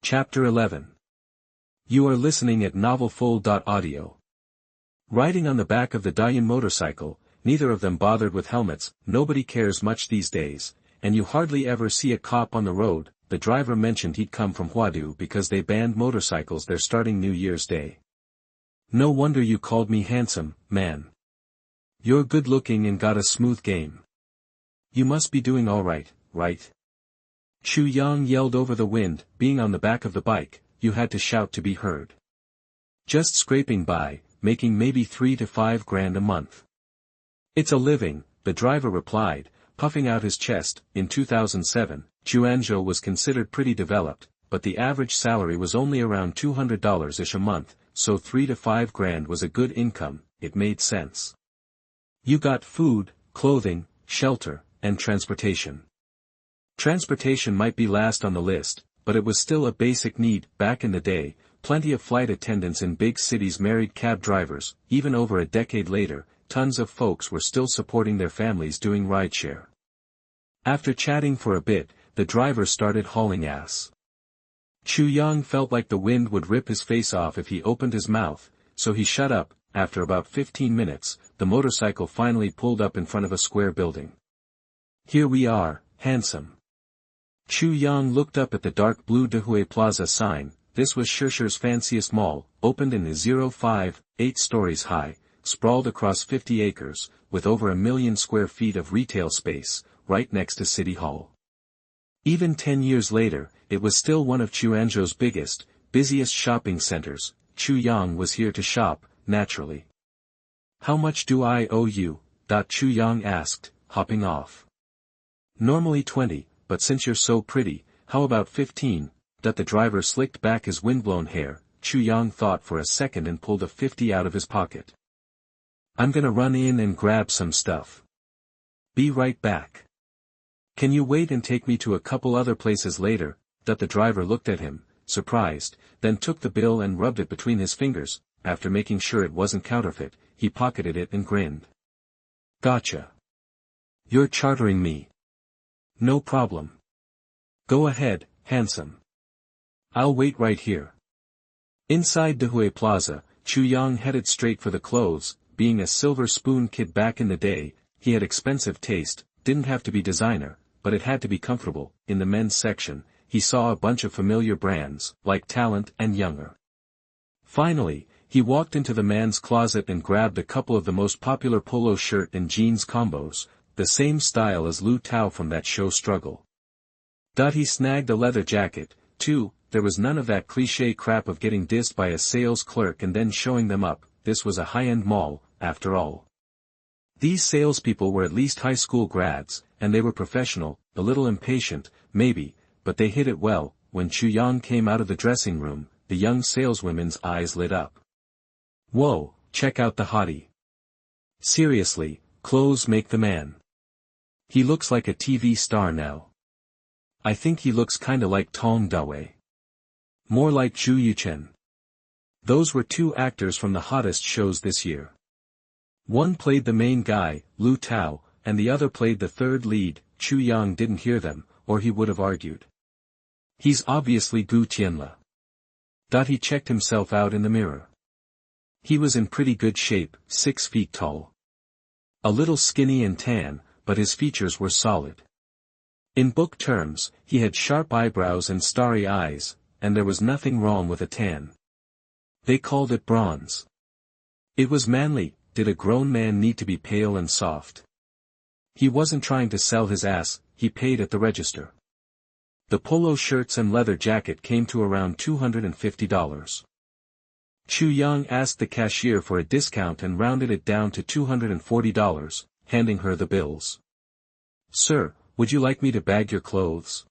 Chapter 11. You are listening at novelfull.audio. Riding on the back of the Dayan motorcycle, neither of them bothered with helmets, nobody cares much these days, and you hardly ever see a cop on the road. The driver mentioned he'd come from Huadu because they banned motorcycles there starting New Year's Day. No wonder you called me handsome, man. You're good looking and got a smooth game. You must be doing alright, right? Chu Yang yelled over the wind. Being on the back of the bike, you had to shout to be heard. Just scraping by, making maybe 3 to 5 grand a month. It's a living, the driver replied, puffing out his chest. In 2007, Yanzu was considered pretty developed, but the average salary was only around $200-ish a month, so 3 to 5 grand was a good income. It made sense. You got food, clothing, shelter, and transportation. Transportation might be last on the list, but it was still a basic need. Back in the day, plenty of flight attendants in big cities married cab drivers. Even over a decade later, tons of folks were still supporting their families doing rideshare. After chatting for a bit, the driver started hauling ass. Chu Yang felt like the wind would rip his face off if he opened his mouth, so he shut up. After about 15 minutes, the motorcycle finally pulled up in front of a square building. Here we are, handsome. Chu Yang looked up at the dark blue Dehui Plaza sign. This was Shishi's fanciest mall, opened in the 8 stories high, sprawled across 50 acres, with over 1 million square feet of retail space, right next to City Hall. Even 10 years later, it was still one of Chuanzhou's biggest, busiest shopping centers. Chu Yang was here to shop, naturally. How much do I owe you? Chu Yang asked, hopping off. Normally 20. But since you're so pretty, how about 15? The driver slicked back his windblown hair. Chu Yang thought for a second and pulled a 50 out of his pocket. I'm gonna run in and grab some stuff. Be right back. Can you wait and take me to a couple other places later? The driver looked at him, surprised, then took the bill and rubbed it between his fingers. After making sure it wasn't counterfeit, he pocketed it and grinned. Gotcha. You're chartering me. No problem. Go ahead, handsome. I'll wait right here. Inside Dehui Plaza, Chu Yang headed straight for the clothes. Being a silver spoon kid back in the day, he had expensive taste. Didn't have to be designer, but it had to be comfortable. In the men's section, he saw a bunch of familiar brands, like Talent and Younger. Finally, he walked into the man's closet and grabbed a couple of the most popular polo shirt and jeans combos, the same style as Lu Tao from that show Struggle. He snagged a leather jacket, too. There was none of that cliché crap of getting dissed by a sales clerk and then showing them up. This was a high-end mall, after all. These salespeople were at least high school grads, and they were professional, a little impatient, maybe, but they hid it well. When Chu Yang came out of the dressing room, the young saleswomen's eyes lit up. Whoa, check out the hottie. Seriously, clothes make the man. He looks like a TV star now. I think he looks kinda like Tong Dawei. More like Zhu Yuchen. Those were 2 actors from the hottest shows this year. One played the main guy, Lu Tao, and the other played the third lead. Chu Yang didn't hear them, or he would have argued. He's obviously Gu Tianla. He checked himself out in the mirror. He was in pretty good shape, 6 feet tall. A little skinny and tan, but his features were solid. In book terms, he had sharp eyebrows and starry eyes, and there was nothing wrong with a tan. They called it bronze. It was manly. Did a grown man need to be pale and soft? He wasn't trying to sell his ass, he paid at the register. The polo shirts and leather jacket came to around $250. Chu Yang asked the cashier for a discount and rounded it down to $240, handing her the bills. Sir, would you like me to bag your clothes?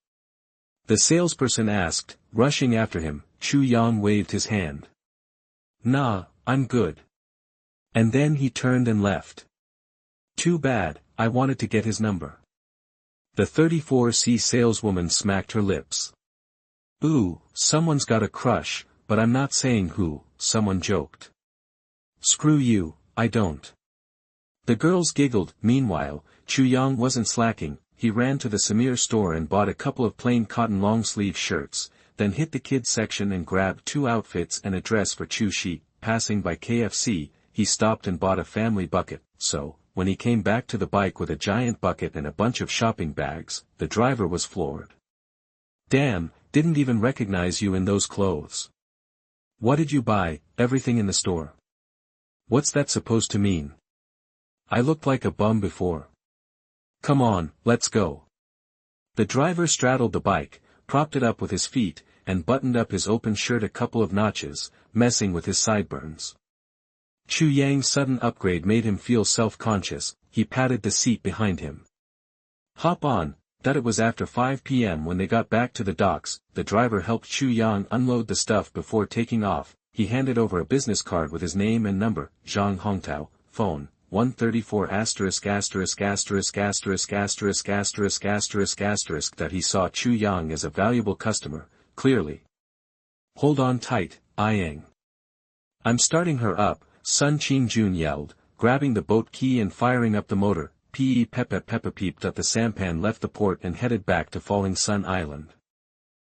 The salesperson asked, rushing after him. Chu Yang waved his hand. Nah, I'm good. And then he turned and left. Too bad, I wanted to get his number. The 34C saleswoman smacked her lips. Ooh, someone's got a crush, but I'm not saying who, someone joked. Screw you, I don't. The girls giggled. Meanwhile, Chu Yang wasn't slacking. He ran to the Samir store and bought a couple of plain cotton long-sleeve shirts. then hit the kids section and grabbed 2 outfits and a dress for Chu Shi. Passing by KFC, he stopped and bought a family bucket, so, when he came back to the bike with a giant bucket and a bunch of shopping bags, the driver was floored. "Damn, didn't even recognize you in those clothes. What did you buy? Everything in the store? What's that supposed to mean? I looked like a bum before. Come on, let's go." The driver straddled the bike, propped it up with his feet, and buttoned up his open shirt a couple of notches, messing with his sideburns. Chu Yang's sudden upgrade made him feel self-conscious. He patted the seat behind him. "Hop on." That it was after 5 p.m. when they got back to the docks. The driver helped Chu Yang unload the stuff before taking off. He handed over a business card with his name and number. Zhang Hongtao, phone, 134 ********************** that he saw Chu Yang as a valuable customer, clearly. "Hold on tight, Yang. I'm starting her up," Sun Qingjun yelled, grabbing the boat key and firing up the motor. Peppa peeped. The sampan left the port and headed back to Falling Sun Island.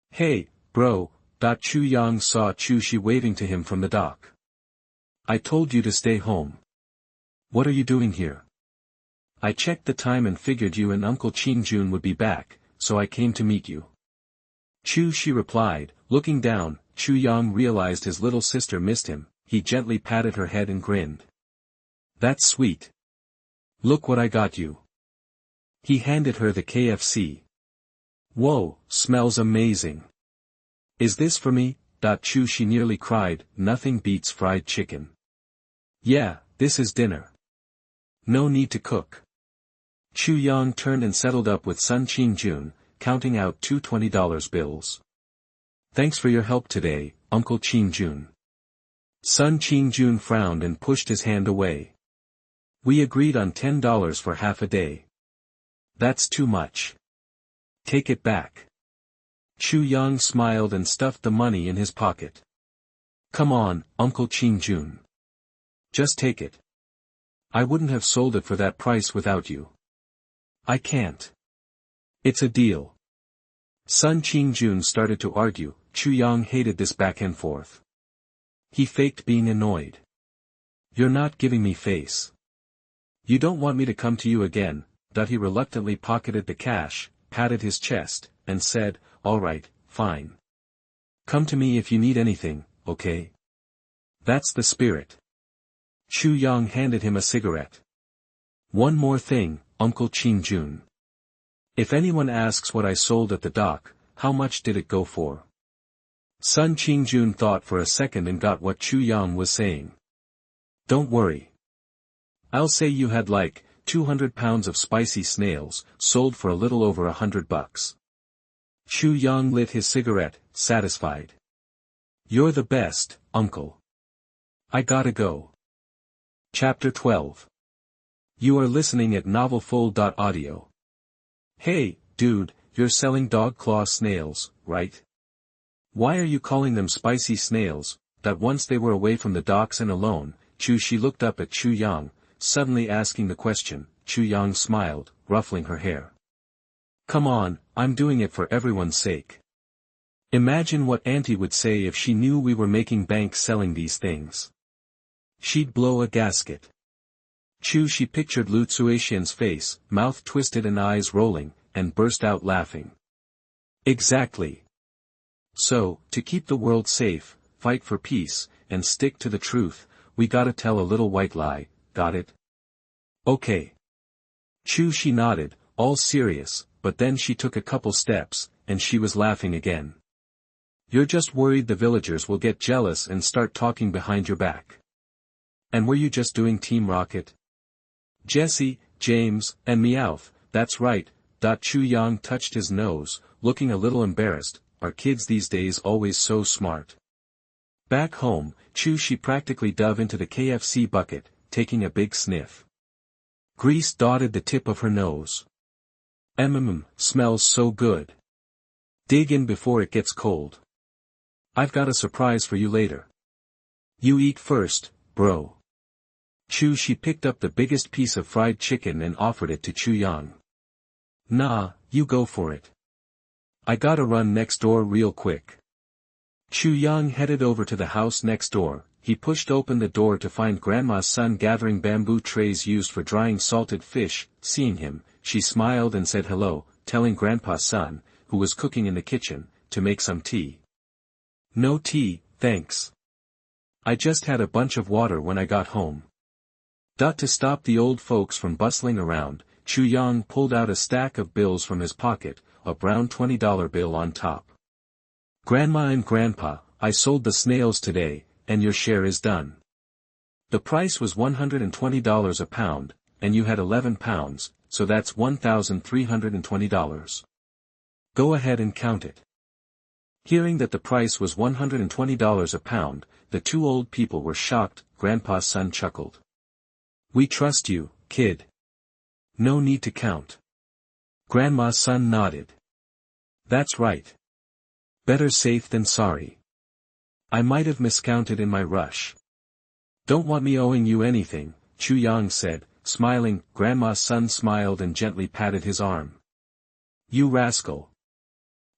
"Hey, bro," Chu Yang saw Chu Shi waving to him from the dock. "I told you to stay home. What are you doing here?" "I checked the time and figured you and Uncle Qingjun would be back, so I came to meet you." Chu Shi replied, looking down. Chu Yang realized his little sister missed him. He gently patted her head and grinned. "That's sweet. Look what I got you." He handed her the KFC. "Whoa, smells amazing. Is this for me?" Chu Shi nearly cried. "Nothing beats fried chicken." "Yeah, this is dinner. No need to cook." Chu Yang turned and settled up with Sun Qingjun, counting out 2 $20 bills. "Thanks for your help today, Uncle Qingjun." Sun Qingjun frowned and pushed his hand away. "We agreed on $10 for half a day. That's too much. Take it back." Chu Yang smiled and stuffed the money in his pocket. "Come on, Uncle Qingjun. Just take it. I wouldn't have sold it for that price without you." "I can't. It's a deal." Sun Qingjun started to argue. Chu Yang hated this back and forth. He faked being annoyed. "You're not giving me face. You don't want me to come to you again." He reluctantly pocketed the cash, patted his chest, and said, "All right, fine. Come to me if you need anything, okay? That's the spirit." Chu Yang handed him a cigarette. "One more thing, Uncle Qingjun. If anyone asks what I sold at the dock, how much did it go for?" Sun Qingjun thought for a second and got what Chu Yang was saying. "Don't worry. I'll say you had like 200 pounds of spicy snails, sold for a little over $100. Chu Yang lit his cigarette, satisfied. "You're the best, Uncle. I gotta go." Chapter 12. You are listening at novelfull.audio. "Hey, dude, you're selling dog claw snails, right? Why are you calling them spicy snails?" That once they were away from the docks and alone, Chu Shi looked up at Chu Yang, suddenly asking the question. Chu Yang smiled, ruffling her hair. "Come on, I'm doing it for everyone's sake. Imagine what Auntie would say if she knew we were making bank selling these things. She'd blow a gasket." Chu Shi pictured Lu Tsuexian's face, mouth twisted and eyes rolling, and burst out laughing. "Exactly. So, to keep the world safe, fight for peace, and stick to the truth, we gotta tell a little white lie, got it?" "Okay." Chu Shi nodded, all serious, but then she took a couple steps, and she was laughing again. "You're just worried the villagers will get jealous and start talking behind your back. And were you just doing Team Rocket? Jesse, James, and Meowth, that's right." Chu Yang touched his nose, looking a little embarrassed. Are kids these days always so smart? Back home, Chu Shi practically dove into the KFC bucket, taking a big sniff. Grease dotted the tip of her nose. Smells so good. Dig in before it gets cold. I've got a surprise for you later. You eat first, bro." Chu Shi picked up the biggest piece of fried chicken and offered it to Chu Yang. "Nah, you go for it. I gotta run next door real quick." Chu Yang headed over to the house next door. He pushed open the door to find Grandma's son gathering bamboo trays used for drying salted fish. Seeing him, she smiled and said hello, telling Grandpa's son, who was cooking in the kitchen, to make some tea. No tea, thanks. I just had a bunch of water when I got home. To stop the old folks from bustling around, Chu Yang pulled out a stack of bills from his pocket, a brown $20 bill on top. Grandma and Grandpa, I sold the snails today, and your share is done. The price was $120 a pound, and you had 11 pounds, so that's $1,320. Go ahead and count it. Hearing that the price was $120 a pound, the two old people were shocked. Grandpa's son chuckled. We trust you, kid. No need to count. Grandma's son nodded. That's right. Better safe than sorry. I might have miscounted in my rush. Don't want me owing you anything, Chu Yang said, smiling. Grandma's son smiled and gently patted his arm. You rascal.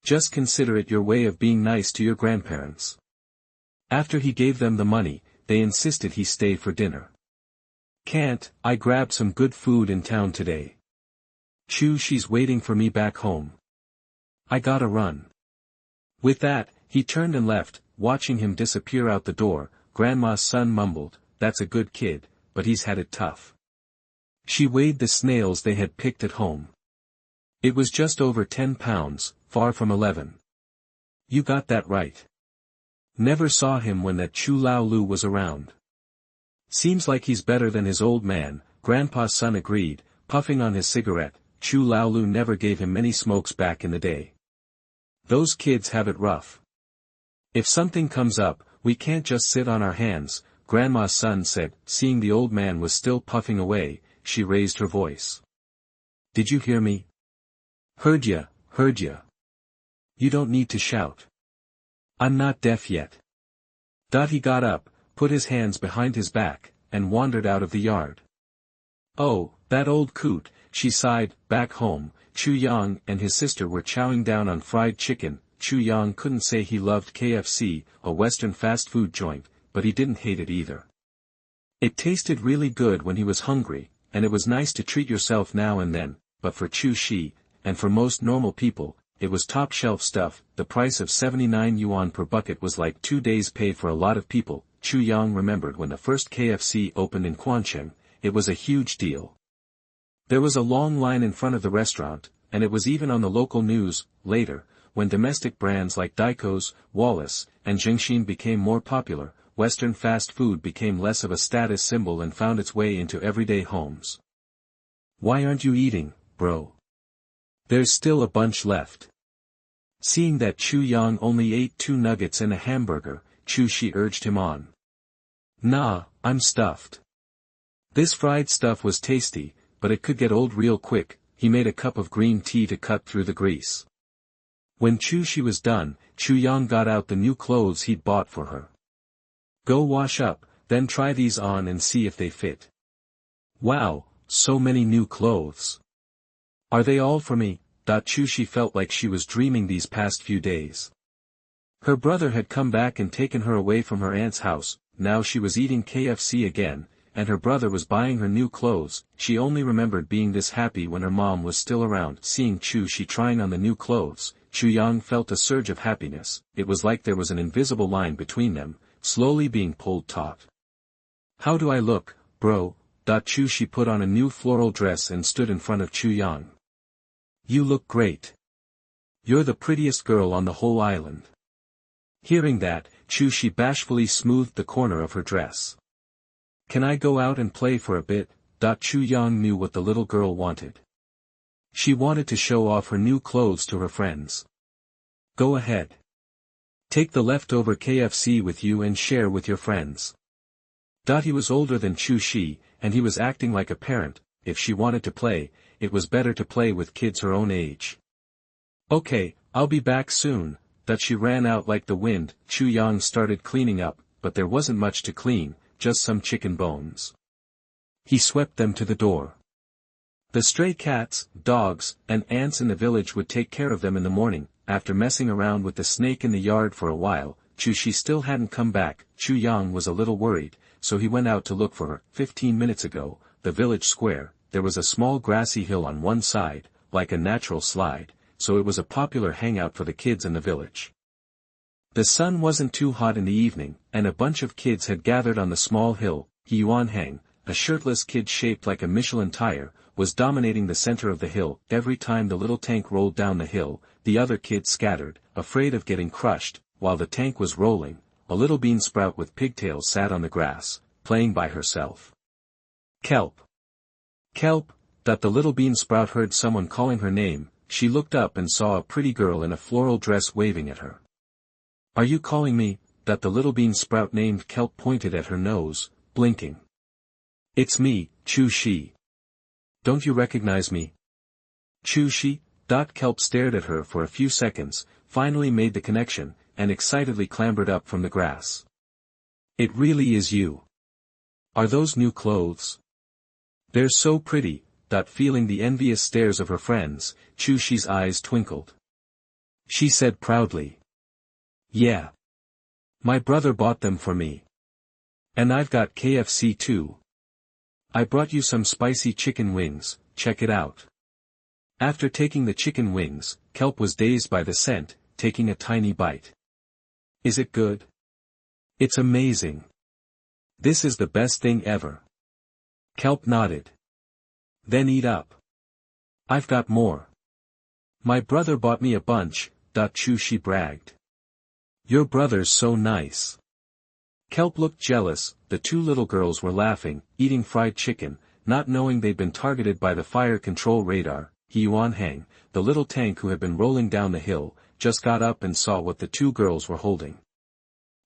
Just consider it your way of being nice to your grandparents. After he gave them the money, they insisted he stay for dinner. Can't, I grabbed some good food in town today. Chu, she's waiting for me back home. I gotta run. With that, he turned and left. Watching him disappear out the door, Grandma's son mumbled, that's a good kid, but he's had it tough. She weighed the snails they had picked at home. It was just over 10 pounds, far from 11. You got that right. Never saw him when that Chu Lao Lu was around. Seems like he's better than his old man, Grandpa's son agreed, puffing on his cigarette. Chu Lao Lu never gave him many smokes back in the day. Those kids have it rough. If something comes up, we can't just sit on our hands, Grandma's son said. Seeing the old man was still puffing away, she raised her voice. Did you hear me? Heard ya. You don't need to shout. I'm not deaf yet. He got up, put his hands behind his back, and wandered out of the yard. Oh, that old coot, she sighed. Back home, Chu Yang and his sister were chowing down on fried chicken. Chu Yang couldn't say he loved KFC, a Western fast food joint, but he didn't hate it either. It tasted really good when he was hungry, and it was nice to treat yourself now and then, but for Chu Shi, and for most normal people, it was top-shelf stuff. The price of 79 yuan per bucket was like 2 days' pay for a lot of people. Chu Yang remembered when the first KFC opened in Quancheng, it was a huge deal. There was a long line in front of the restaurant, and it was even on the local news. Later, when domestic brands like Daiko's, Wallace, and Jingshin became more popular, Western fast food became less of a status symbol and found its way into everyday homes. Why aren't you eating, bro? There's still a bunch left. Seeing that Chu Yang only ate 2 nuggets and a hamburger, Chu Shi urged him on. Nah, I'm stuffed. This fried stuff was tasty, but it could get old real quick. He made a cup of green tea to cut through the grease. When Chu Shi was done, Chu Yang got out the new clothes he'd bought for her. Go wash up, then try these on and see if they fit. Wow, so many new clothes. Are they all for me? Chu Shi felt like she was dreaming these past few days. Her brother had come back and taken her away from her aunt's house. Now she was eating KFC again, and her brother was buying her new clothes. She only remembered being this happy when her mom was still around. Seeing Chu Shi trying on the new clothes, Chu Yang felt a surge of happiness. It was like there was an invisible line between them, slowly being pulled taut. How do I look, bro? Chu Shi put on a new floral dress and stood in front of Chu Yang. You look great. You're the prettiest girl on the whole island. Hearing that, Chu Shi bashfully smoothed the corner of her dress. Can I go out and play for a bit? Chu Yang knew what the little girl wanted. She wanted to show off her new clothes to her friends. Go ahead. Take the leftover KFC with you and share with your friends. He was older than Chu Shi, and he was acting like a parent. If she wanted to play, it was better to play with kids her own age. Okay, I'll be back soon. She ran out like the wind. Chu Yang started cleaning up, but there wasn't much to clean, just some chicken bones. He swept them to the door. The stray cats, dogs, and ants in the village would take care of them in the morning. After messing around with the snake in the yard for a while, She still hadn't come back. Chu Yang was a little worried, so he went out to look for her. 15 minutes ago, the village square, there was a small grassy hill on one side, like a natural slide, so it was a popular hangout for the kids in the village. The sun wasn't too hot in the evening, and a bunch of kids had gathered on the small hill. Yuanhang, a shirtless kid shaped like a Michelin tire, was dominating the center of the hill. Every time the little tank rolled down the hill, the other kids scattered, afraid of getting crushed. While the tank was rolling, a little bean sprout with pigtails sat on the grass, playing by herself. Kelp! Kelp! That the little bean sprout heard someone calling her name. She looked up and saw a pretty girl in a floral dress waving at her. Are you calling me? That the little bean sprout named Kelp pointed at her nose, blinking. It's me, Chu Shi. Don't you recognize me? Chu Shi? Kelp stared at her for a few seconds, finally made the connection, and excitedly clambered up from the grass. It really is you. Are those new clothes? They're so pretty. Feeling the envious stares of her friends, Chu Shi's eyes twinkled. She said proudly. Yeah. My brother bought them for me. And I've got KFC too. I brought you some spicy chicken wings, check it out. After taking the chicken wings, Kelp was dazed by the scent, taking a tiny bite. Is it good? It's amazing. This is the best thing ever. Kelp nodded. Then eat up. I've got more. My brother bought me a bunch. Chu Shi bragged. Your brother's so nice. Kelp looked jealous. The two little girls were laughing, eating fried chicken, not knowing they'd been targeted by the fire control radar. Yuanhang, the little tank who had been rolling down the hill, just got up and saw what the two girls were holding.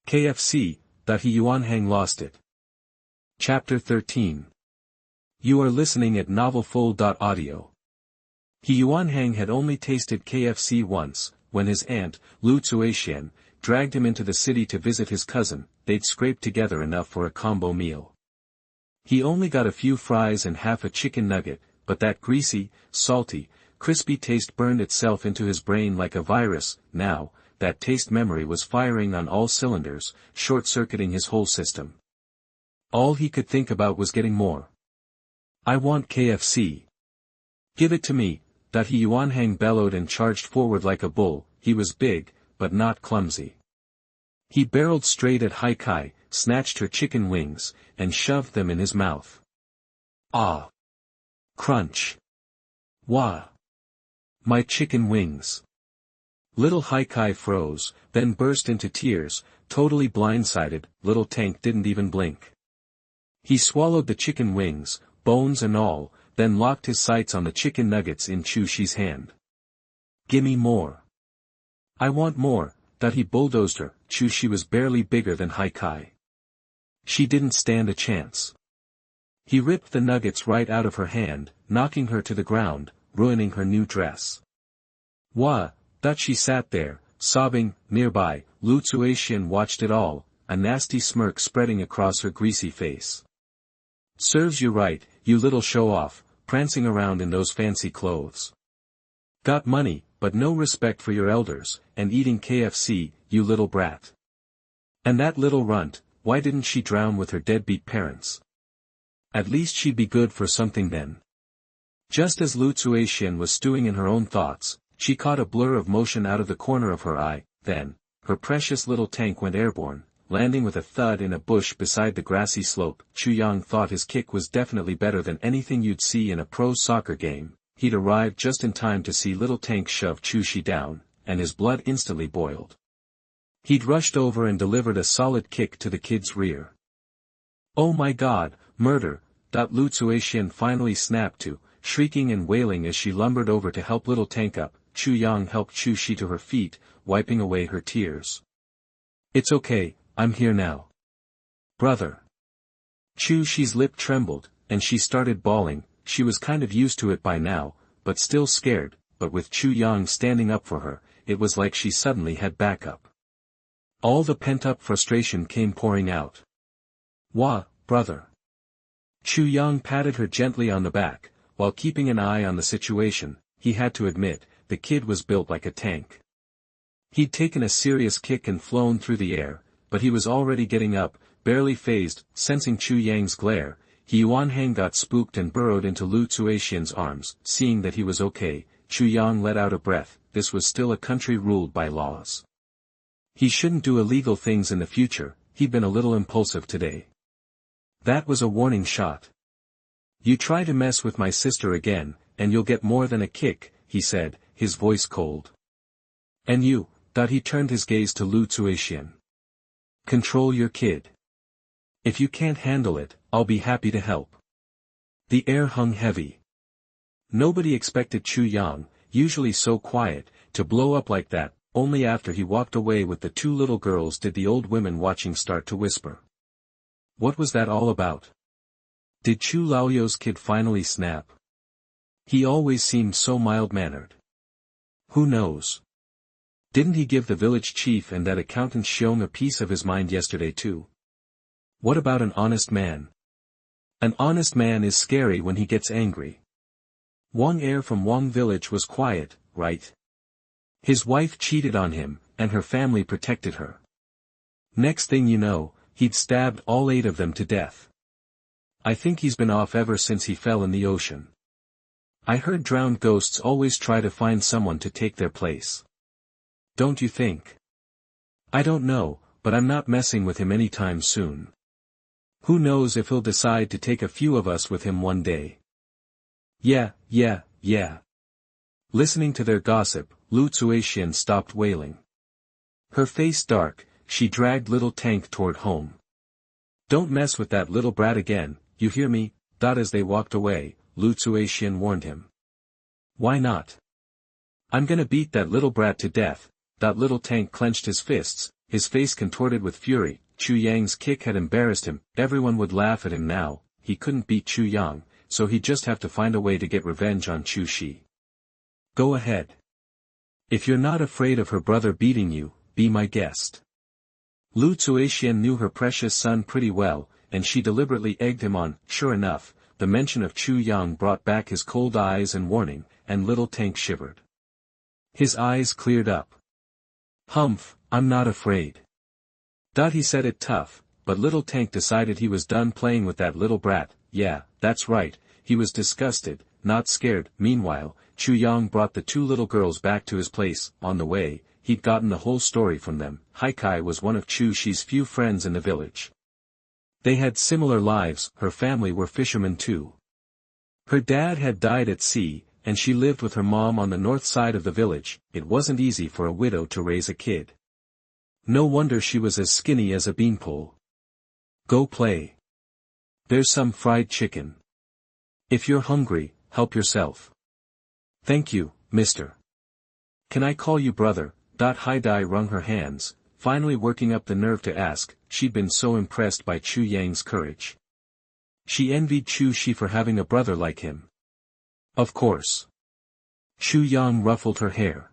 KFC. Yuanhang lost it. Chapter 13. You are listening at novelfull.audio. Yuanhang had only tasted KFC once, when his aunt, Lu Zuexian, dragged him into the city to visit his cousin. They'd scraped together enough for a combo meal. He only got a few fries and half a chicken nugget, but that greasy, salty, crispy taste burned itself into his brain like a virus. Now, that taste memory was firing on all cylinders, short-circuiting his whole system. All he could think about was getting more. I want KFC. Give it to me. Yuanhang bellowed and charged forward like a bull. He was big, but not clumsy. He barreled straight at Haikai, snatched her chicken wings, and shoved them in his mouth. Ah! Crunch! Wah! My chicken wings! Little Haikai froze, then burst into tears, totally blindsided. Little Tank didn't even blink. He swallowed the chicken wings, bones and all, then locked his sights on the chicken nuggets in Chu Shi's hand. Gimme more. I want more. He bulldozed her. Chu Shi was barely bigger than Haikai. She didn't stand a chance. He ripped the nuggets right out of her hand, knocking her to the ground, ruining her new dress. Wah! She sat there, sobbing. Nearby, Lu Zuexian watched it all, a nasty smirk spreading across her greasy face. Serves you right, you little show-off, prancing around in those fancy clothes. Got money, but no respect for your elders, and eating KFC, you little brat. And that little runt, why didn't she drown with her deadbeat parents? At least she'd be good for something then. Just as Lu Zuexian was stewing in her own thoughts, she caught a blur of motion out of the corner of her eye. Then, her precious little tank went airborne, landing with a thud in a bush beside the grassy slope. Chu Yang thought his kick was definitely better than anything you'd see in a pro soccer game. He'd arrived just in time to see little Tank shove Chu Shi down, and his blood instantly boiled. He'd rushed over and delivered a solid kick to the kid's rear. Oh my God, murder! Lu Zuexian finally snapped to, shrieking and wailing as she lumbered over to help little Tank up. Chu Yang helped Chu Shi to her feet, wiping away her tears. It's okay, I'm here now. Brother. Chu Shi's lip trembled, and she started bawling. She was kind of used to it by now, but still scared. But with Chu Yang standing up for her, it was like she suddenly had backup. All the pent-up frustration came pouring out. Wah, brother. Chu Yang patted her gently on the back, while keeping an eye on the situation. He had to admit, the kid was built like a tank. He'd taken a serious kick and flown through the air, but he was already getting up, barely phased. Sensing Chu Yang's glare, Yuan Hang got spooked and burrowed into Lu Zuaxian's arms. Seeing that he was okay, Chu Yang let out a breath. This was still a country ruled by laws. He shouldn't do illegal things in the future. He'd been a little impulsive today. That was a warning shot. You try to mess with my sister again, and you'll get more than a kick, he said, his voice cold. And you, he turned his gaze to Lu Zuaxian. Control your kid. If you can't handle it, I'll be happy to help. The air hung heavy. Nobody expected Chu Yang, usually so quiet, to blow up like that. Only after he walked away with the two little girls did the old women watching start to whisper. What was that all about? Did Chu Laoyou's kid finally snap? He always seemed so mild-mannered. Who knows? Didn't he give the village chief and that accountant Xiong a piece of his mind yesterday too? What about an honest man? An honest man is scary when he gets angry. Wang Heir from Wang village was quiet, right? His wife cheated on him, and her family protected her. Next thing you know, he'd stabbed all 8 of them to death. I think he's been off ever since he fell in the ocean. I heard drowned ghosts always try to find someone to take their place. Don't you think? I don't know, but I'm not messing with him anytime soon. Who knows if he'll decide to take a few of us with him one day. Yeah. Listening to their gossip, Lu Zuaxian stopped wailing. Her face dark, she dragged little Tank toward home. Don't mess with that little brat again, you hear me? As they walked away, Lu Zuaxian warned him. Why not? I'm gonna beat that little brat to death. Little Tank clenched his fists, his face contorted with fury. Chu Yang's kick had embarrassed him. Everyone would laugh at him now. He couldn't beat Chu Yang, so he'd just have to find a way to get revenge on Chu Shi. Go ahead. If you're not afraid of her brother beating you, be my guest. Lu Zuaxian knew her precious son pretty well, and she deliberately egged him on. Sure enough, the mention of Chu Yang brought back his cold eyes and warning, and little Tank shivered. His eyes cleared up. Humph, I'm not afraid. He said it tough, but little Tank decided he was done playing with that little brat. Yeah, that's right, he was disgusted, not scared. Meanwhile, Chu Yang brought the 2 little girls back to his place. On the way, he'd gotten the whole story from them. Haikai was one of Chu Shi's few friends in the village. They had similar lives. Her family were fishermen too. Her dad had died at sea, and she lived with her mom on the north side of the village. It wasn't easy for a widow to raise a kid. No wonder she was as skinny as a beanpole. Go play. There's some fried chicken. If you're hungry, help yourself. Thank you, mister. Can I call you brother? Haidai wrung her hands, finally working up the nerve to ask. She'd been so impressed by Chu Yang's courage. She envied Chu Shi for having a brother like him. Of course. Chu Yang ruffled her hair.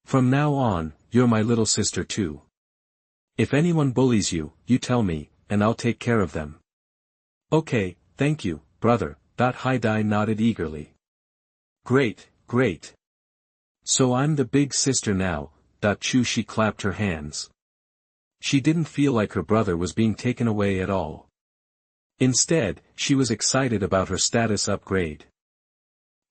From now on, you're my little sister too. If anyone bullies you, you tell me, and I'll take care of them. Okay, thank you, brother. Haidai nodded eagerly. Great. So I'm the big sister now. Chu Shi clapped her hands. She didn't feel like her brother was being taken away at all. Instead, she was excited about her status upgrade.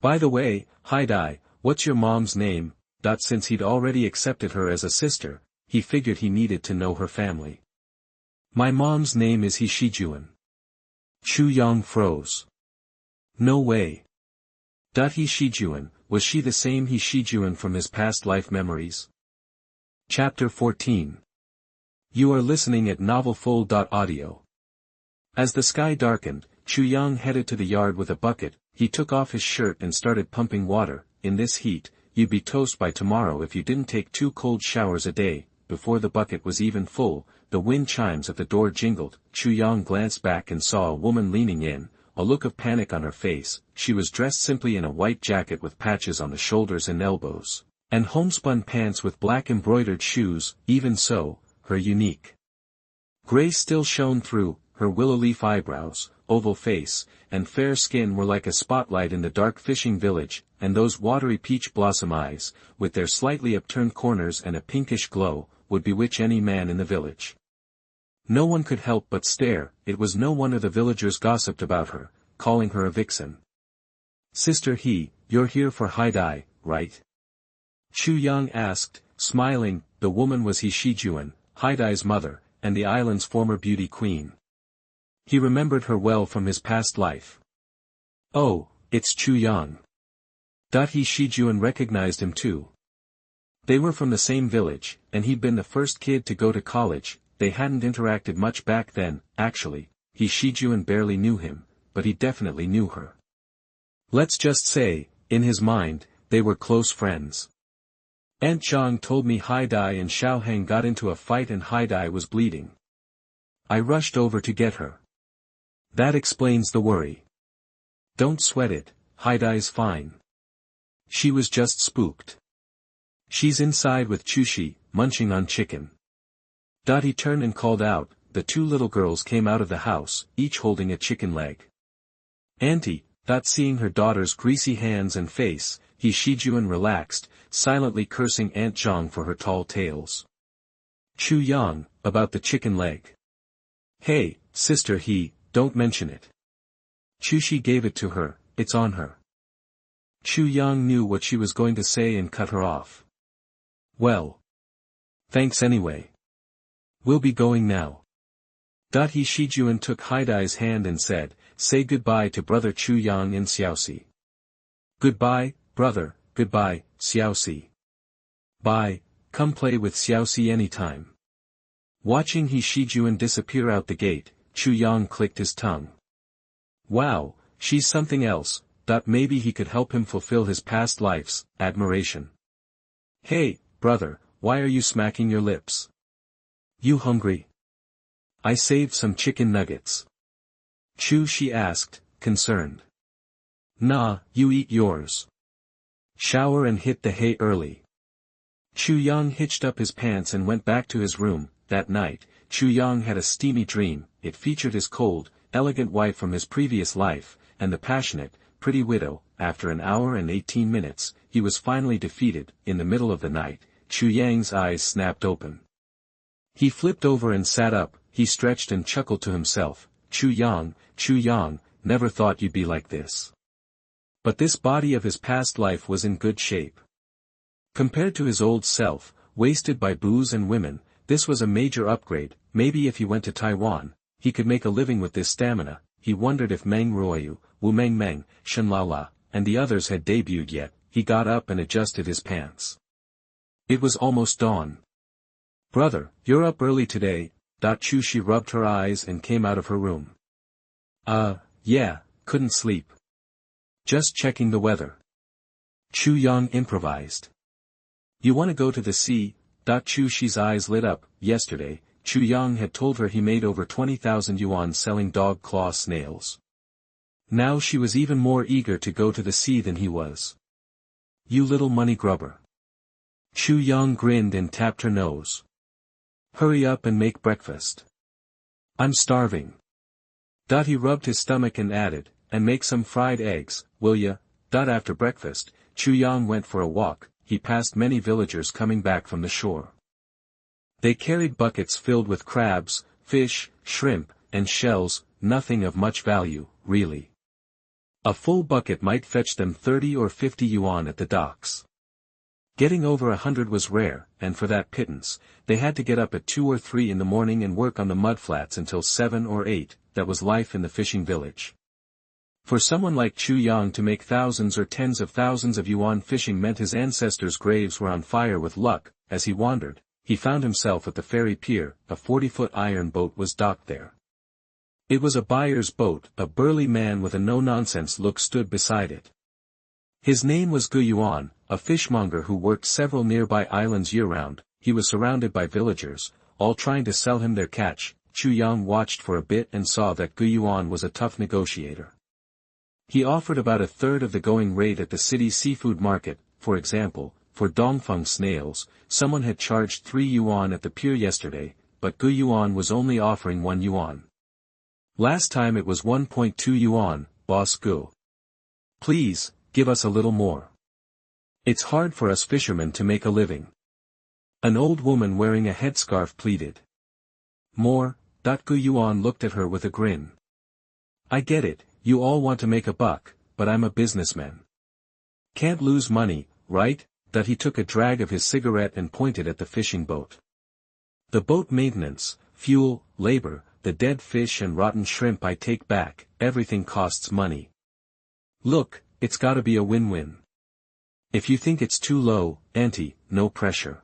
By the way, Haidai, what's your mom's name? Since he'd already accepted her as a sister, he figured he needed to know her family. My mom's name is Shijuan. Chu Yang froze. No way. Shijuan, was she the same Shijuan from his past life memories? Chapter 14. You are listening at novelfull.audio. As the sky darkened, Chu Yang headed to the yard with a bucket. He took off his shirt and started pumping water. In this heat, you'd be toast by tomorrow if you didn't take 2 cold showers a day. Before the bucket was even full, the wind chimes at the door jingled. Chu Yang glanced back and saw a woman leaning in, a look of panic on her face. She was dressed simply in a white jacket with patches on the shoulders and elbows, and homespun pants with black embroidered shoes. Even so, her unique grace still shone through. her willow-leaf eyebrows, oval face, and fair skin were like a spotlight in the dark fishing village, and those watery peach blossom eyes, with their slightly upturned corners and a pinkish glow, would bewitch any man in the village. No one could help but stare. It was no wonder the villagers gossiped about her, calling her a vixen. "Sister you're here for Haidai, right?" Chu Yang asked, smiling. The woman was Shijuan, Haidai's mother, and the island's former beauty queen. He remembered her well from his past life. "Oh, it's Chu Yang." Shijuan recognized him too. They were from the same village, and he'd been the first kid to go to college. They hadn't interacted much back then, actually. Shijuan barely knew him, but he definitely knew her. Let's just say, in his mind, they were close friends. "Aunt Zhang told me Haidai and Xiaoheng got into a fight and Haidai was bleeding. I rushed over to get her. That explains the worry. Don't sweat it, Haidai's fine. She was just spooked. She's inside with Chushi, munching on chicken." He turned and called out. The two little girls came out of the house, each holding a chicken leg. "Auntie," seeing her daughter's greasy hands and face, Shijuan relaxed, silently cursing Aunt Zhang for her tall tales. "Chu Yang, about the chicken leg. Hey, sister don't mention it. Chushi gave it to her, it's on her." Chu Yang knew what she was going to say and cut her off. "Well. Thanks anyway. We'll be going now." Shijuan took Haidai's hand and said, "Say goodbye to brother Chu Yang and Xiaoxi." "Goodbye, brother, goodbye, Xiaoxi. Bye, come play with Xiaoxi anytime." Watching Shijuan disappear out the gate, Chu Yang clicked his tongue. Wow, she's something else. Maybe he could help him fulfill his past life's admiration. "Hey, brother, why are you smacking your lips? You hungry? I saved some chicken nuggets." She asked, concerned. "Nah, you eat yours. Shower and hit the hay early." Chu Yang hitched up his pants and went back to his room. That night, Chu Yang had a steamy dream. It featured his cold, elegant wife from his previous life, and the passionate, pretty widow. After an hour and 18 minutes, he was finally defeated. In the middle of the night, Chu Yang's eyes snapped open. He flipped over and sat up. He stretched and chuckled to himself. Chu Yang, never thought you'd be like this." But this body of his past life was in good shape. Compared to his old self, wasted by booze and women, this was a major upgrade. Maybe if he went to Taiwan, he could make a living with this stamina. He wondered if Meng Ruoyu, Wu Meng Meng, Shen Laola, and the others had debuted yet. He got up and adjusted his pants. It was almost dawn. "Brother, you're up early today." She rubbed her eyes and came out of her room. Yeah, couldn't sleep. Just checking the weather." Chu Yang improvised. "You want to go to the sea?" Chu's eyes lit up. Yesterday, Chu Yang had told her he made over 20,000 yuan selling dog claw snails. Now she was even more eager to go to the sea than he was. "You little money grubber." Chu Yang grinned and tapped her nose. "Hurry up and make breakfast. I'm starving." He rubbed his stomach and added, "And make some fried eggs, will ya?" After breakfast, Chu Yang went for a walk. He passed many villagers coming back from the shore. They carried buckets filled with crabs, fish, shrimp, and shells, nothing of much value, really. A full bucket might fetch them 30 or 50 yuan at the docks. Getting over 100 was rare, and for that pittance, they had to get up at 2 or 3 in the morning and work on the mudflats until 7 or 8, that was life in the fishing village. For someone like Chu Yang to make thousands or tens of thousands of yuan fishing meant his ancestors' graves were on fire with luck. As he wandered, he found himself at the ferry pier. A 40-foot iron boat was docked there. It was a buyer's boat. A burly man with a no-nonsense look stood beside it. His name was Gu Yuan, a fishmonger who worked several nearby islands year-round. He was surrounded by villagers, all trying to sell him their catch. Chu Yang watched for a bit and saw that Gu Yuan was a tough negotiator. He offered about a third of the going rate at the city's seafood market. For example, for Dongfeng snails, someone had charged 3 yuan at the pier yesterday, but Gu Yuan was only offering 1 yuan. Last time it was 1.2 yuan, boss Gu. Please, give us a little more. It's hard for us fishermen to make a living. An old woman wearing a headscarf pleaded. More. Gu Yuan looked at her with a grin. I get it, you all want to make a buck, but I'm a businessman. Can't lose money, right? He took a drag of his cigarette and pointed at the fishing boat. The boat maintenance, fuel, labor, the dead fish and rotten shrimp I take back, everything costs money. Look, it's gotta be a win-win. If you think it's too low, auntie, no pressure.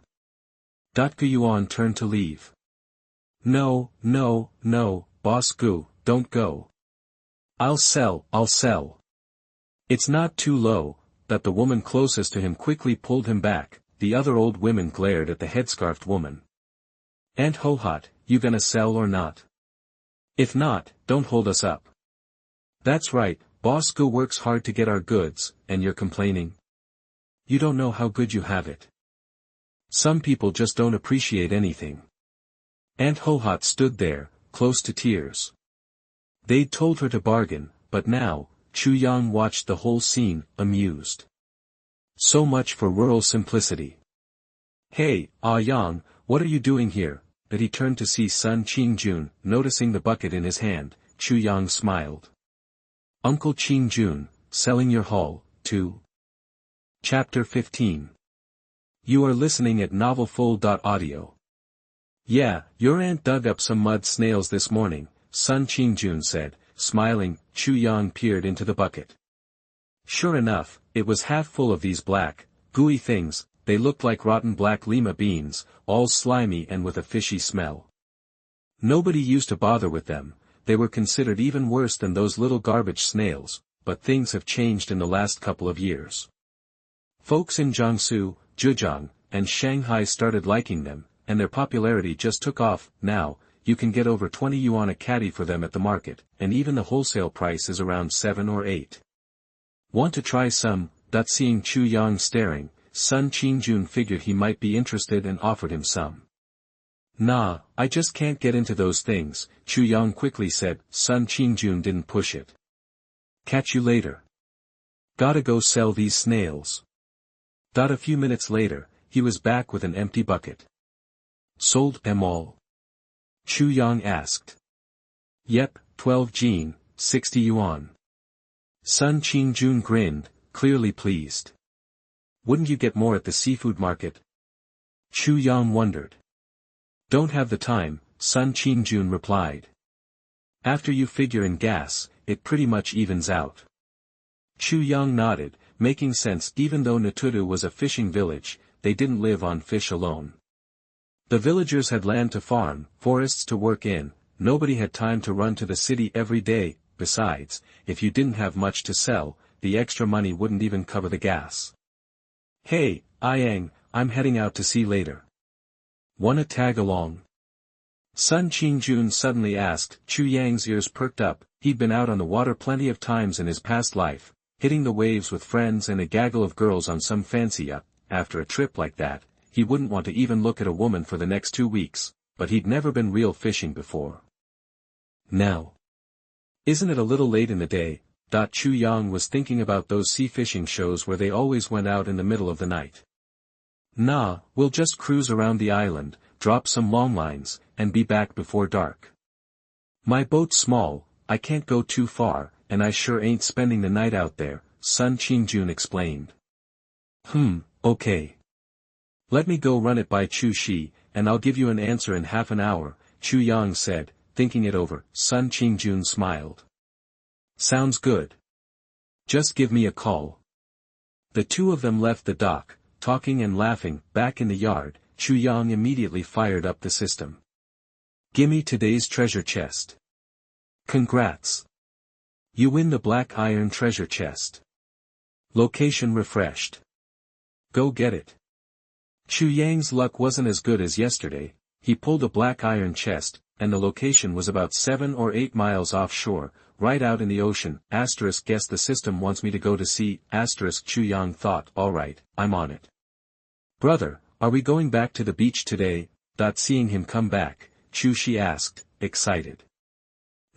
Gu Yuan turned to leave. No, boss Gu, don't go. I'll sell. It's not too low. The woman closest to him quickly pulled him back. The other old women glared at the headscarfed woman. Aunt Ho-Hot, you gonna sell or not? If not, don't hold us up. That's right, boss Gu works hard to get our goods, and you're complaining? You don't know how good you have it. Some people just don't appreciate anything. Aunt Ho-Hot stood there, close to tears. They'd told her to bargain, but now, Chu Yang watched the whole scene, amused. So much for rural simplicity. Hey, Yang, what are you doing here? He turned to see Sun Qingjun, noticing the bucket in his hand. Chu Yang smiled. Uncle Qingjun, selling your haul, too? Chapter 15. You are listening at novelfull.audio. Yeah, your aunt dug up some mud snails this morning, Sun Qingjun said, smiling. Chu Yang peered into the bucket. Sure enough, it was half full of these black, gooey things. They looked like rotten black lima beans, all slimy and with a fishy smell. Nobody used to bother with them, they were considered even worse than those little garbage snails, but things have changed in the last couple of years. Folks in Jiangsu, Zhejiang, and Shanghai started liking them, and their popularity just took off. Now, you can get over 20 yuan a caddy for them at the market, and even the wholesale price is around 7 or 8. Want to try some? Seeing Chu Yang staring, Sun Qingjun figured he might be interested and offered him some. Nah, I just can't get into those things, Chu Yang quickly said. Sun Qingjun didn't push it. Catch you later. Gotta go sell these snails. A few minutes later, he was back with an empty bucket. Sold them all? Chu Yang asked. Yep, 12 jin, 60 yuan. Sun Qingjun grinned, clearly pleased. Wouldn't you get more at the seafood market? Chu Yang wondered. Don't have the time, Sun Qingjun replied. After you figure in gas, it pretty much evens out. Chu Yang nodded, making sense. Even though Naturu was a fishing village, they didn't live on fish alone. The villagers had land to farm, forests to work in, nobody had time to run to the city every day. Besides, if you didn't have much to sell, the extra money wouldn't even cover the gas. Hey, Yang, I'm heading out to sea later. Wanna tag along? Sun Qingjun suddenly asked. Chu Yang's ears perked up. He'd been out on the water plenty of times in his past life, hitting the waves with friends and a gaggle of girls on some fancy yacht. After a trip like that, he wouldn't want to even look at a woman for the next 2 weeks, but he'd never been real fishing before. Now. Isn't it a little late in the day? Chu Yang was thinking about those sea fishing shows where they always went out in the middle of the night. Nah, we'll just cruise around the island, drop some long lines, and be back before dark. My boat's small, I can't go too far, and I sure ain't spending the night out there, Sun Qingjun explained. Okay. Let me go run it by Chu Shi, and I'll give you an answer in half an hour, Chu Yang said, thinking it over. Sun Qingjun smiled. Sounds good. Just give me a call. The two of them left the dock, talking and laughing. Back in the yard, Chu Yang immediately fired up the system. Gimme today's treasure chest. Congrats. You win the black iron treasure chest. Location refreshed. Go get it. Chu Yang's luck wasn't as good as yesterday. He pulled a black iron chest, and the location was about 7 or 8 miles offshore, right out in the ocean. Guess the system wants me to go to sea. Chu Yang thought, alright, I'm on it. Brother, are we going back to the beach today? Seeing him come back, Chu Shi asked, excited.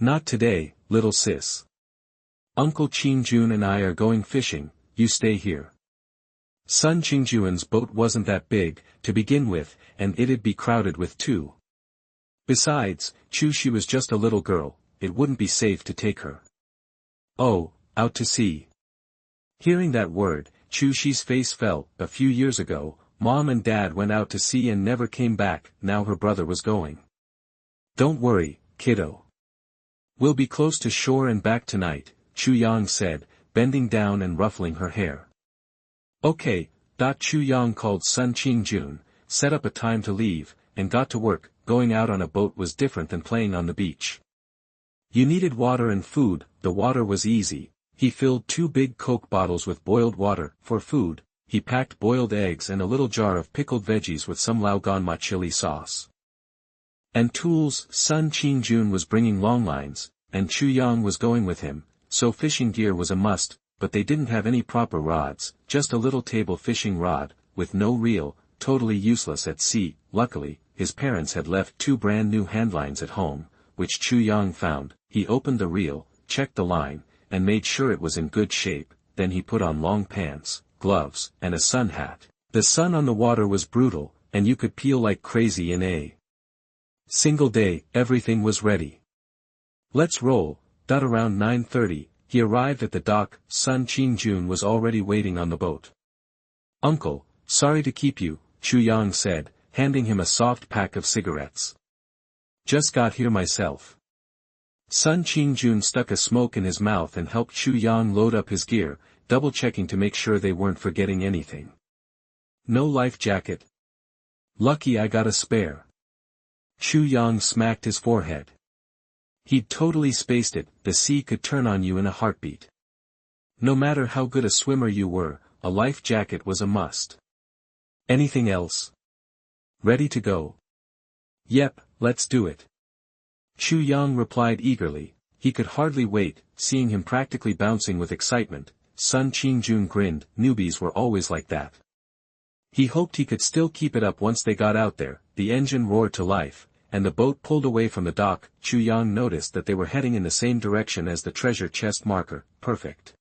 Not today, little sis. Uncle Qingjun and I are going fishing, you stay here. Sun Qingjuan's boat wasn't that big, to begin with, and it'd be crowded with two. Besides, she was just a little girl, it wouldn't be safe to take her. Oh, out to sea. Hearing that word, Chu's face fell. A few years ago, Mom and Dad went out to sea and never came back, now her brother was going. Don't worry, kiddo. We'll be close to shore and back tonight, Chu Yang said, bending down and ruffling her hair. Okay. Chu Yang called Sun Qingjun, set up a time to leave, and got to work. Going out on a boat was different than playing on the beach. You needed water and food. The water was easy. He filled 2 big Coke bottles with boiled water. For food, he packed boiled eggs and a little jar of pickled veggies with some Laoganma chili sauce. And tools. Sun Qingjun was bringing longlines, and Chu Yang was going with him, so fishing gear was a must, but they didn't have any proper rods, just a little table fishing rod, with no reel, totally useless at sea. Luckily, his parents had left 2 brand new handlines at home, which Chu Yang found. He opened the reel, checked the line, and made sure it was in good shape. Then he put on long pants, gloves, and a sun hat. The sun on the water was brutal, and you could peel like crazy in a single day. Everything was ready. Let's roll. Around 9:30, he arrived at the dock. Sun Qingjun was already waiting on the boat. Uncle, sorry to keep you, Chu Yang said, handing him a soft pack of cigarettes. Just got here myself. Sun Qingjun stuck a smoke in his mouth and helped Chu Yang load up his gear, double-checking to make sure they weren't forgetting anything. No life jacket. Lucky I got a spare. Chu Yang smacked his forehead. He'd totally spaced it. The sea could turn on you in a heartbeat. No matter how good a swimmer you were, a life jacket was a must. Anything else? Ready to go? Yep, let's do it. Chu Yang replied eagerly. He could hardly wait, seeing him practically bouncing with excitement. Sun Qingjun grinned. Newbies were always like that. He hoped he could still keep it up once they got out there. The engine roared to life, and the boat pulled away from the dock. Chu Yang noticed that they were heading in the same direction as the treasure chest marker. Perfect.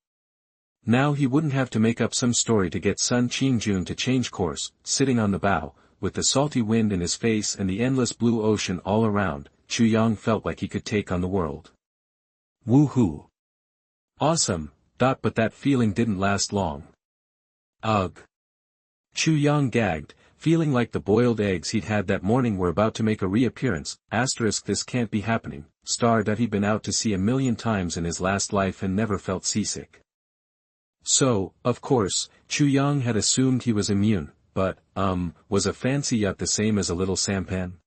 Now he wouldn't have to make up some story to get Sun Qingjun to change course. Sitting on the bow, with the salty wind in his face and the endless blue ocean all around, Chu Yang felt like he could take on the world. Woohoo! Awesome. But that feeling didn't last long. Ugh. Chu Yang gagged, feeling like the boiled eggs he'd had that morning were about to make a reappearance. This can't be happening. He'd been out to sea 1,000,000 times in his last life and never felt seasick. So, of course, Chu Yang had assumed he was immune, but, was a fancy yacht the same as a little sampan?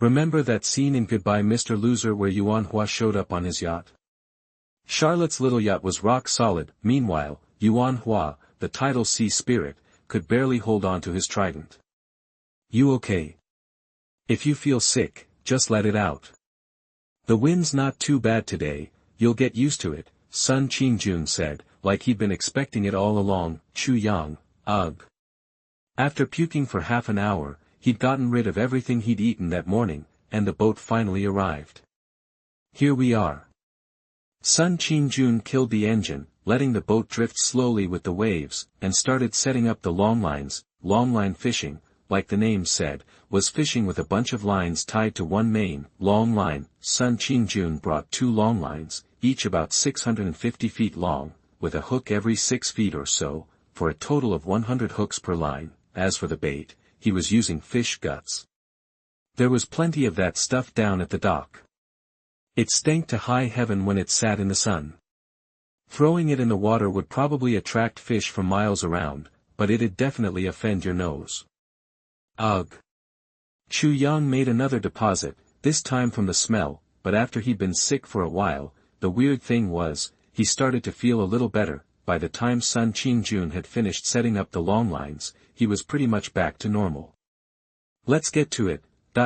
Remember that scene in Goodbye Mr. Loser where Yuan Hua showed up on his yacht? Charlotte's little yacht was rock solid. Meanwhile, Yuan Hua, the tidal sea spirit, could barely hold on to his trident. You okay? If you feel sick, just let it out. The wind's not too bad today, you'll get used to it, Sun Qingjun said, like he'd been expecting it all along. Chu Yang, ugh. After puking for half an hour, he'd gotten rid of everything he'd eaten that morning, and the boat finally arrived. Here we are. Sun Qingjun killed the engine, letting the boat drift slowly with the waves, and started setting up the longlines. Longline fishing, like the name said, was fishing with a bunch of lines tied to one main, long line. Sun Qingjun brought 2 longlines, each about 650 feet long, with a hook every 6 feet or so, for a total of 100 hooks per line. As for the bait, he was using fish guts. There was plenty of that stuff down at the dock. It stank to high heaven when it sat in the sun. Throwing it in the water would probably attract fish from miles around, but it'd definitely offend your nose. Ugh. Chu Yang made another deposit, this time from the smell, but after he'd been sick for a while, the weird thing was, he started to feel a little better. By the time Sun Qingjun had finished setting up the long lines, he was pretty much back to normal. Let's get to it.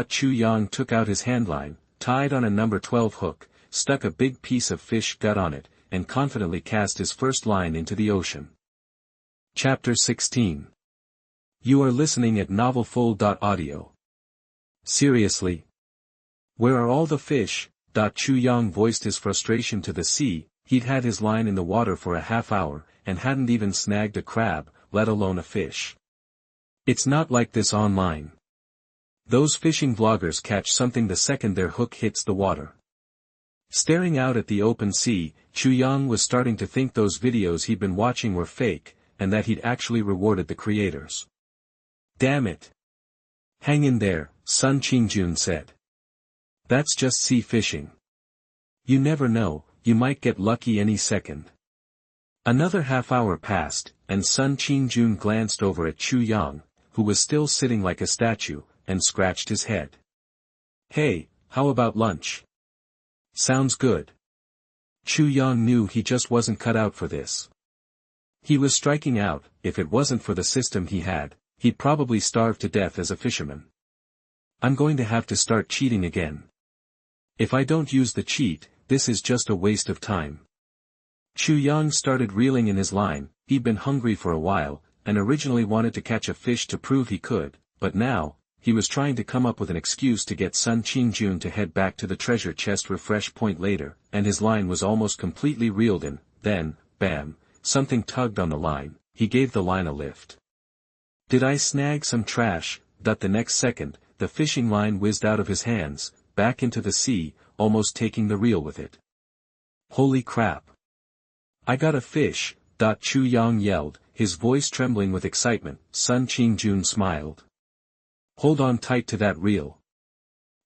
Chu Yang took out his handline, tied on a number 12 hook, stuck a big piece of fish gut on it, and confidently cast his first line into the ocean. Chapter 16. You are listening at novelfull.audio. Seriously? Where are all the fish? Chu Yang voiced his frustration to the sea. He'd had his line in the water for a half hour, and hadn't even snagged a crab, let alone a fish. It's not like this online. Those fishing vloggers catch something the second their hook hits the water. Staring out at the open sea, Chu Yang was starting to think those videos he'd been watching were fake, and that he'd actually rewarded the creators. Damn it. Hang in there, Sun Qingjun said. That's just sea fishing. You never know, you might get lucky any second. Another half hour passed, and Sun Qingjun glanced over at Chu Yang, who was still sitting like a statue, and scratched his head. Hey, how about lunch? Sounds good. Chu Yang knew he just wasn't cut out for this. He was striking out. If it wasn't for the system he had, he'd probably starve to death as a fisherman. I'm going to have to start cheating again. If I don't use the cheat, this is just a waste of time. Chu Yang started reeling in his line. He'd been hungry for a while, and originally wanted to catch a fish to prove he could, but now, he was trying to come up with an excuse to get Sun Qingjun to head back to the treasure chest refresh point later, and his line was almost completely reeled in. Then, bam, something tugged on the line. He gave the line a lift. Did I snag some trash? The next second, the fishing line whizzed out of his hands, back into the sea, almost taking the reel with it. Holy crap. I got a fish, Chu Yang yelled, his voice trembling with excitement. Sun Qingjun smiled. Hold on tight to that reel.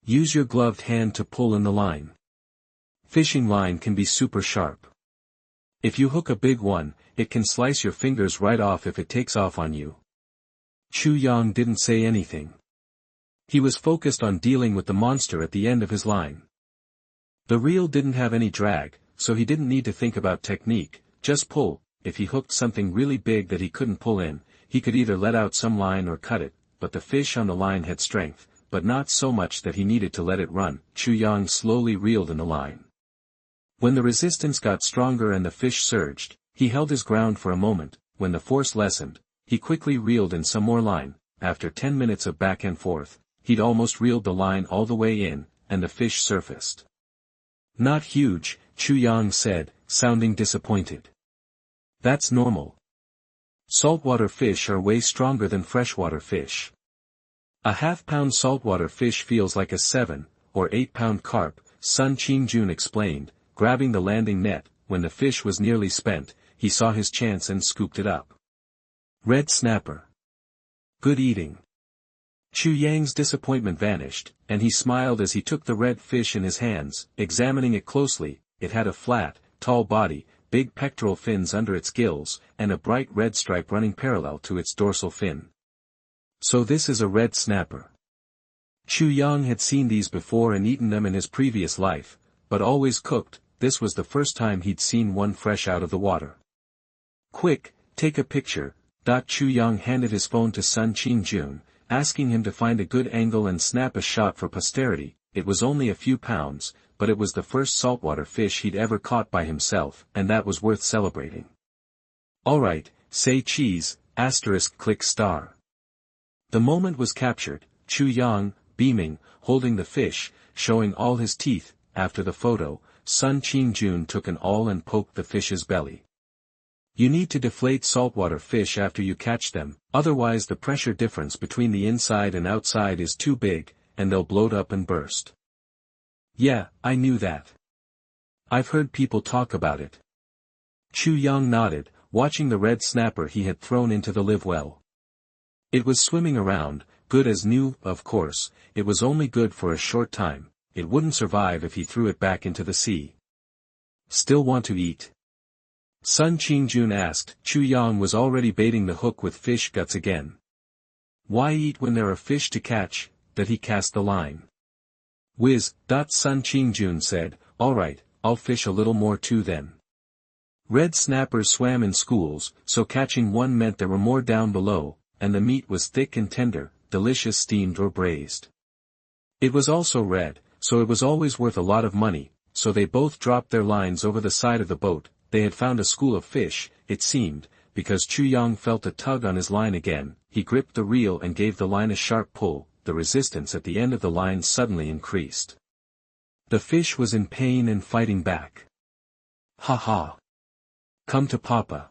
Use your gloved hand to pull in the line. Fishing line can be super sharp. If you hook a big one, it can slice your fingers right off if it takes off on you. Chu Yang didn't say anything. He was focused on dealing with the monster at the end of his line. The reel didn't have any drag, so he didn't need to think about technique, just pull. If he hooked something really big that he couldn't pull in, he could either let out some line or cut it, but the fish on the line had strength, but not so much that he needed to let it run. Chu Yang slowly reeled in the line. When the resistance got stronger and the fish surged, he held his ground for a moment. When the force lessened, he quickly reeled in some more line. After 10 minutes of back and forth, he'd almost reeled the line all the way in, and the fish surfaced. Not huge, Chu Yang said, sounding disappointed. That's normal. Saltwater fish are way stronger than freshwater fish. A half-pound saltwater fish feels like a 7 or 8-pound carp, Sun Qingjun explained, grabbing the landing net. When the fish was nearly spent, he saw his chance and scooped it up. Red snapper. Good eating. Chu Yang's disappointment vanished, and he smiled as he took the red fish in his hands. Examining it closely, it had a flat, tall body, big pectoral fins under its gills, and a bright red stripe running parallel to its dorsal fin. So this is a red snapper. Chu Yang had seen these before and eaten them in his previous life, but always cooked. This was the first time he'd seen one fresh out of the water. Quick, take a picture. Chu Yang handed his phone to Sun Qingjun, asking him to find a good angle and snap a shot for posterity. It was only a few pounds, but it was the first saltwater fish he'd ever caught by himself, and that was worth celebrating. Alright, say cheese, click star. The moment was captured, Chu Yang, beaming, holding the fish, showing all his teeth. After the photo, Sun Qingjun took an awl and poked the fish's belly. You need to deflate saltwater fish after you catch them, otherwise the pressure difference between the inside and outside is too big, and they'll bloat up and burst. Yeah, I knew that. I've heard people talk about it. Chu Yang nodded, watching the red snapper he had thrown into the live well. It was swimming around, good as new. Of course, it was only good for a short time. It wouldn't survive if he threw it back into the sea. Still want to eat? Sun Qingjun asked. Chu Yang was already baiting the hook with fish guts again. Why eat when there are fish to catch? That he cast the line. Whiz. Sun Qingjun said, alright, I'll fish a little more too then. Red snappers swam in schools, so catching one meant there were more down below, and the meat was thick and tender, delicious steamed or braised. It was also red, so it was always worth a lot of money, so they both dropped their lines over the side of the boat. They had found a school of fish, it seemed, because Chu Yang felt a tug on his line again. He gripped the reel and gave the line a sharp pull. The resistance at the end of the line suddenly increased. The fish was in pain and fighting back. Ha ha. Come to Papa.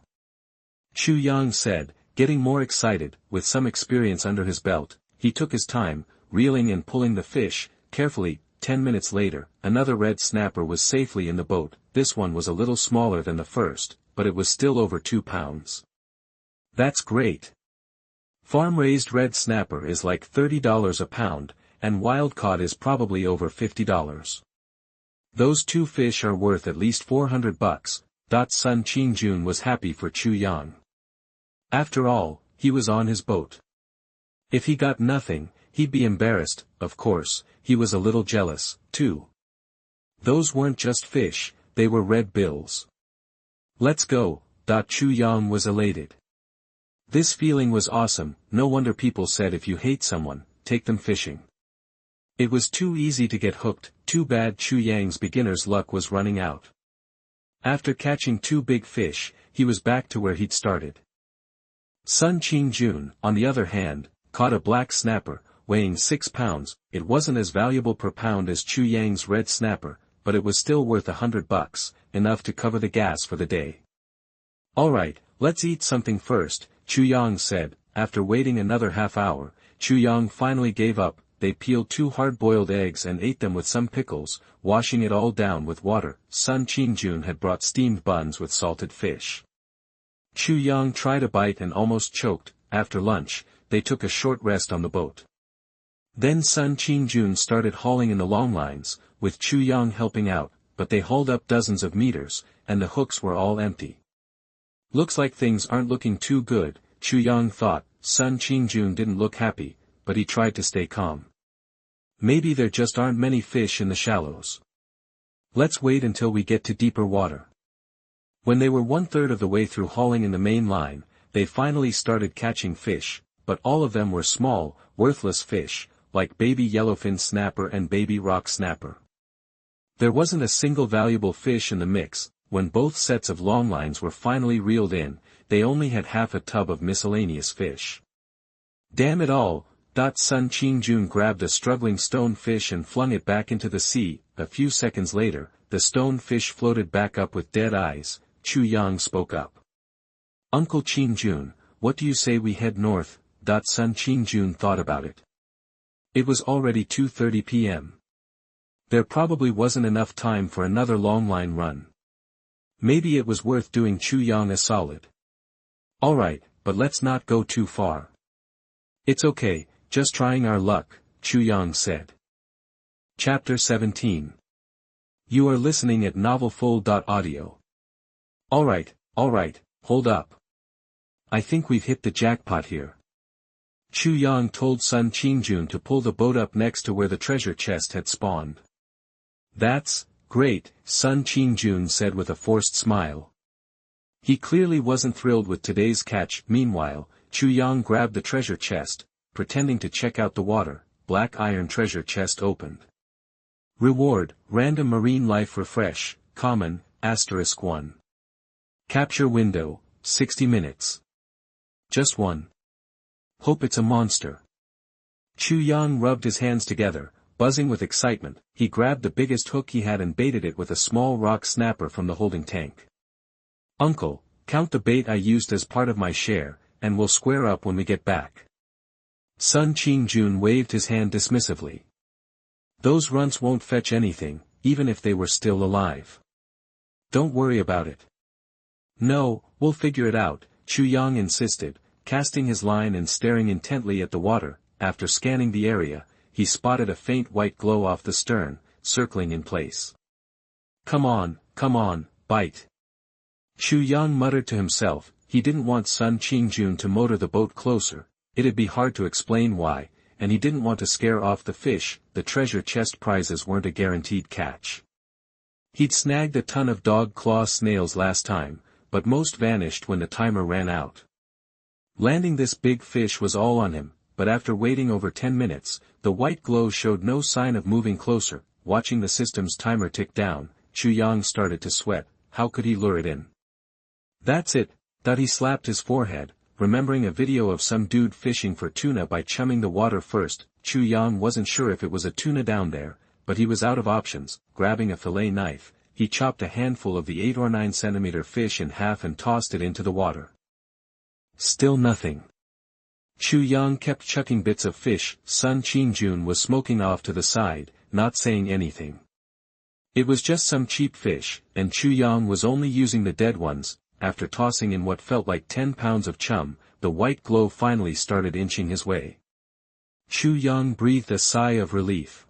Chu Yang said, getting more excited. With some experience under his belt, he took his time, reeling and pulling the fish, carefully. 10 minutes later, another red snapper was safely in the boat. This one was a little smaller than the first, but it was still over 2 pounds. That's great. Farm-raised red snapper is like $30 a pound, and wild-caught is probably over $50. Those 2 fish are worth at least $400. Sun Qingjun was happy for Chu Yang. After all, he was on his boat. If he got nothing, he'd be embarrassed. Of course, he was a little jealous, too. Those weren't just fish, they were red bills. Let's go. Chu Yang was elated. This feeling was awesome. No wonder people said if you hate someone, take them fishing. It was too easy to get hooked. Too bad Chu Yang's beginner's luck was running out. After catching 2 big fish, he was back to where he'd started. Sun Qingjun, on the other hand, caught a black snapper, weighing 6 pounds. It wasn't as valuable per pound as Chu Yang's red snapper, but it was still worth $100, enough to cover the gas for the day. Alright, let's eat something first, Chu Yang said. After waiting another half hour, Chu Yang finally gave up. They peeled 2 hard-boiled eggs and ate them with some pickles, washing it all down with water. Sun Qingjun had brought steamed buns with salted fish. Chu Yang tried a bite and almost choked. After lunch, they took a short rest on the boat. Then Sun Qingjun started hauling in the longlines, with Chu Yang helping out, but they hauled up dozens of meters, and the hooks were all empty. Looks like things aren't looking too good, Chu Yang thought. Sun Qingjun didn't look happy, but he tried to stay calm. Maybe there just aren't many fish in the shallows. Let's wait until we get to deeper water. When they were 1/3 of the way through hauling in the main line, they finally started catching fish, but all of them were small, worthless fish, like baby yellowfin snapper and baby rock snapper. There wasn't a single valuable fish in the mix. When both sets of longlines were finally reeled in, they only had half a tub of miscellaneous fish. Damn it all! Sun Qingjun grabbed a struggling stone fish and flung it back into the sea. A few seconds later, the stone fish floated back up with dead eyes. Chu Yang spoke up. Uncle Qingjun, what do you say we head north? Sun Qingjun thought about it. It was already 2:30 p.m. There probably wasn't enough time for another longline run. Maybe it was worth doing Chu Yang a solid. Alright, but let's not go too far. It's okay, just trying our luck, Chu Yang said. Chapter 17. You are listening at novelfull.audio. Alright, hold up. I think we've hit the jackpot here. Chu Yang told Sun Qingjun to pull the boat up next to where the treasure chest had spawned. That's great, Sun Qingjun said with a forced smile. He clearly wasn't thrilled with today's catch. Meanwhile, Chu Yang grabbed the treasure chest, pretending to check out the water. Black iron treasure chest opened. Reward, random marine life refresh, common, *1. Capture window, 60 minutes. Just one. Hope it's a monster. Chu Yang rubbed his hands together, buzzing with excitement. He grabbed the biggest hook he had and baited it with a small rock snapper from the holding tank. Uncle, count the bait I used as part of my share, and we'll square up when we get back. Sun Qingjun waved his hand dismissively. Those runts won't fetch anything, even if they were still alive. Don't worry about it. No, we'll figure it out, Chu Yang insisted, casting his line and staring intently at the water. After scanning the area, he spotted a faint white glow off the stern, circling in place. Come on, bite. Chu Yang muttered to himself. He didn't want Sun Qingjun to motor the boat closer. It'd be hard to explain why, and he didn't want to scare off the fish. The treasure chest prizes weren't a guaranteed catch. He'd snagged a ton of dog claw snails last time, but most vanished when the timer ran out. Landing this big fish was all on him, but after waiting over 10 minutes, the white glow showed no sign of moving closer. Watching the system's timer tick down, Chu Yang started to sweat. How could he lure it in? That's it, he slapped his forehead, remembering a video of some dude fishing for tuna by chumming the water first. Chu Yang wasn't sure if it was a tuna down there, but he was out of options. Grabbing a fillet knife, he chopped a handful of the 8 or 9 centimeter fish in half and tossed it into the water. Still nothing. Chu Yang kept chucking bits of fish. Sun Qingjun was smoking off to the side, not saying anything. It was just some cheap fish, and Chu Yang was only using the dead ones. After tossing in what felt like 10 pounds of chum, the white glow finally started inching his way. Chu Yang breathed a sigh of relief.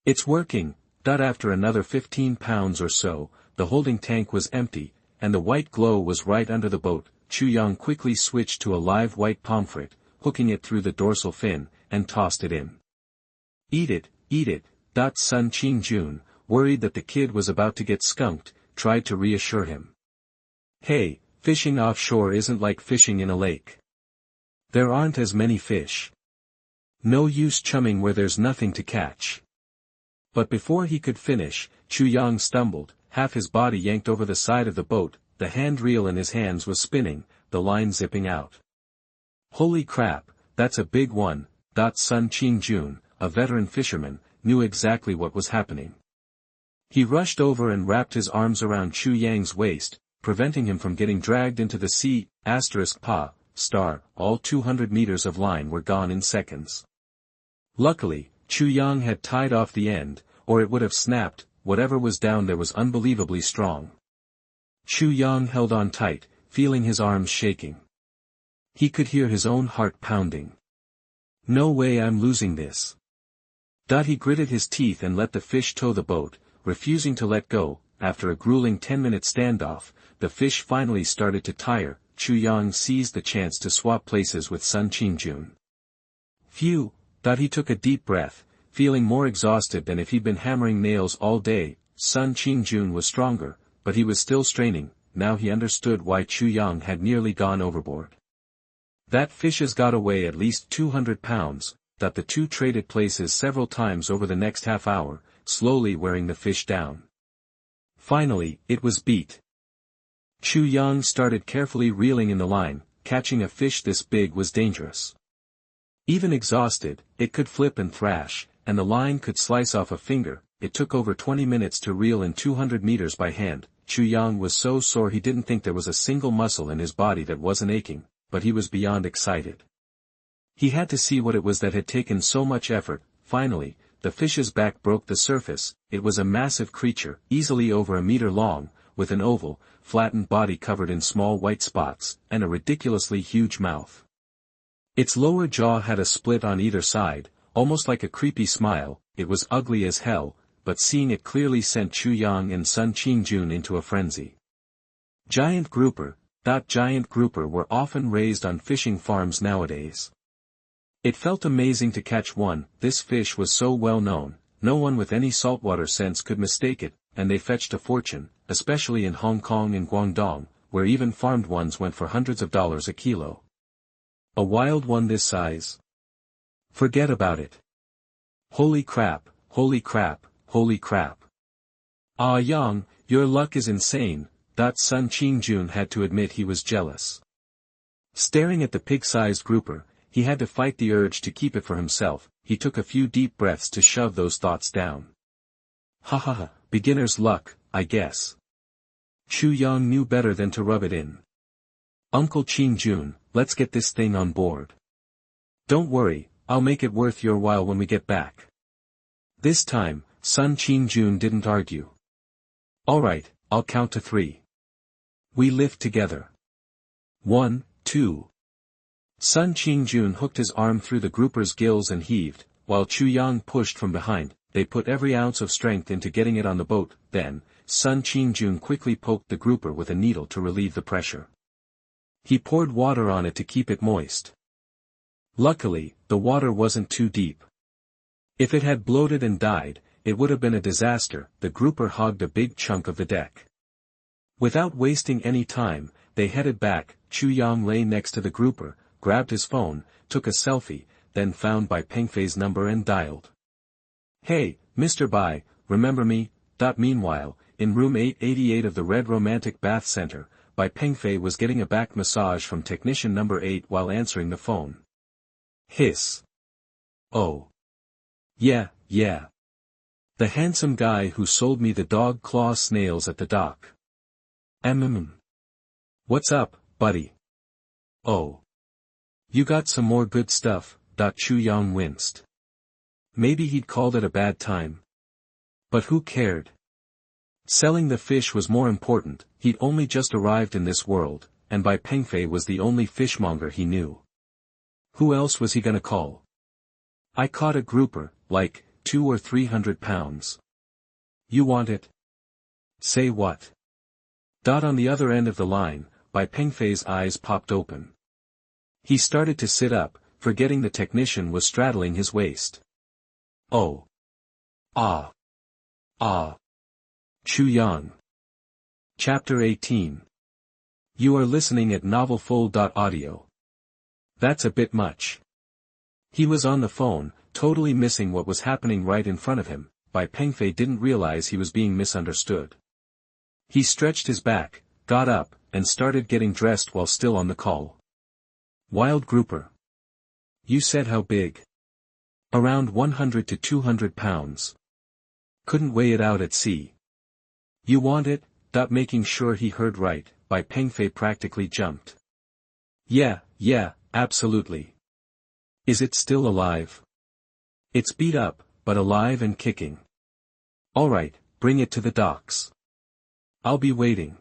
It's working. After another 15 pounds or so, the holding tank was empty, and the white glow was right under the boat. Chu Yang quickly switched to a live white pomfret, hooking it through the dorsal fin, and tossed it in. Eat it, eat it. Sun Qingjun, worried that the kid was about to get skunked, tried to reassure him. Hey, fishing offshore isn't like fishing in a lake. There aren't as many fish. No use chumming where there's nothing to catch. But before he could finish, Chu Yang stumbled, half his body yanked over the side of the boat, the hand reel in his hands was spinning, the line zipping out. Holy crap, that's a big one. Sun Qingjun, a veteran fisherman, knew exactly what was happening. He rushed over and wrapped his arms around Chu Yang's waist, preventing him from getting dragged into the sea. All 200 meters of line were gone in seconds. Luckily, Chu Yang had tied off the end, or it would have snapped. Whatever was down there was unbelievably strong. Chu Yang held on tight, feeling his arms shaking. He could hear his own heart pounding. No way I'm losing this. He gritted his teeth and let the fish tow the boat, refusing to let go. After a grueling 10-minute standoff, the fish finally started to tire. Chu Yang seized the chance to swap places with Sun Qingjun. Phew, he took a deep breath, feeling more exhausted than if he'd been hammering nails all day. Sun Qingjun was stronger, but he was still straining. Now he understood why Chu Yang had nearly gone overboard. That fish has got away at least 200 pounds. The two traded places several times over the next half hour, slowly wearing the fish down. Finally, it was beat. Chu Yang started carefully reeling in the line. Catching a fish this big was dangerous. Even exhausted, it could flip and thrash, and the line could slice off a finger. It took over 20 minutes to reel in 200 meters by hand. Chu Yang was so sore he didn't think there was a single muscle in his body that wasn't aching, but he was beyond excited. He had to see what it was that had taken so much effort. Finally, the fish's back broke the surface. It was a massive creature, easily over a meter long, with an oval, flattened body covered in small white spots, and a ridiculously huge mouth. Its lower jaw had a split on either side, almost like a creepy smile. It was ugly as hell, but seeing it clearly sent Chu Yang and Sun Qingjun into a frenzy. Giant grouper. Giant grouper were often raised on fishing farms nowadays. It felt amazing to catch one. This fish was so well known, no one with any saltwater sense could mistake it, and they fetched a fortune, especially in Hong Kong and Guangdong, where even farmed ones went for hundreds of dollars a kilo. A wild one this size? Forget about it. Holy crap, holy crap, holy crap. Ah Yang, your luck is insane. Sun Qingjun had to admit he was jealous. Staring at the pig-sized grouper, he had to fight the urge to keep it for himself. He took a few deep breaths to shove those thoughts down. Ha ha ha, beginner's luck, I guess. Chu Yang knew better than to rub it in. Uncle Qingjun, let's get this thing on board. Don't worry, I'll make it worth your while when we get back. This time, Sun Qingjun didn't argue. Alright, I'll count to 3. We lift together. 1, 2. Sun Qingjun hooked his arm through the grouper's gills and heaved, while Chu Yang pushed from behind. They put every ounce of strength into getting it on the boat. Then, Sun Qingjun quickly poked the grouper with a needle to relieve the pressure. He poured water on it to keep it moist. Luckily, the water wasn't too deep. If it had bloated and died, it would have been a disaster. The grouper hogged a big chunk of the deck. Without wasting any time, they headed back. Chu Yang lay next to the grouper, grabbed his phone, took a selfie, then found Bai Pengfei's number and dialed. Hey, Mr. Bai, remember me? Meanwhile, in room 888 of the Red Romantic Bath Center, Bai Pengfei was getting a back massage from technician number 8 while answering the phone. Hiss. Oh. Yeah. The handsome guy who sold me the dog claw snails at the dock. What's up, buddy? Oh. You got some more good stuff, Chu Yang winced. Maybe he'd called it a bad time. But who cared? Selling the fish was more important. He'd only just arrived in this world, and Bai Pengfei was the only fishmonger he knew. Who else was he gonna call? I caught a grouper, like, 200 or 300 pounds. You want it? Say what? On the other end of the line, Bai Pengfei's eyes popped open. He started to sit up, forgetting the technician was straddling his waist. Oh. Ah. Ah. Chu Yang. Chapter 18. You are listening at novelfull.audio. That's a bit much. He was on the phone, totally missing what was happening right in front of him. Bai Pengfei didn't realize he was being misunderstood. He stretched his back, got up, and started getting dressed while still on the call. Wild grouper. You said how big? Around 100 to 200 pounds. Couldn't weigh it out at sea. You want it? Making sure he heard right, Bai Pengfei practically jumped. Yeah, absolutely. Is it still alive? It's beat up, but alive and kicking. Alright, bring it to the docks. I'll be waiting.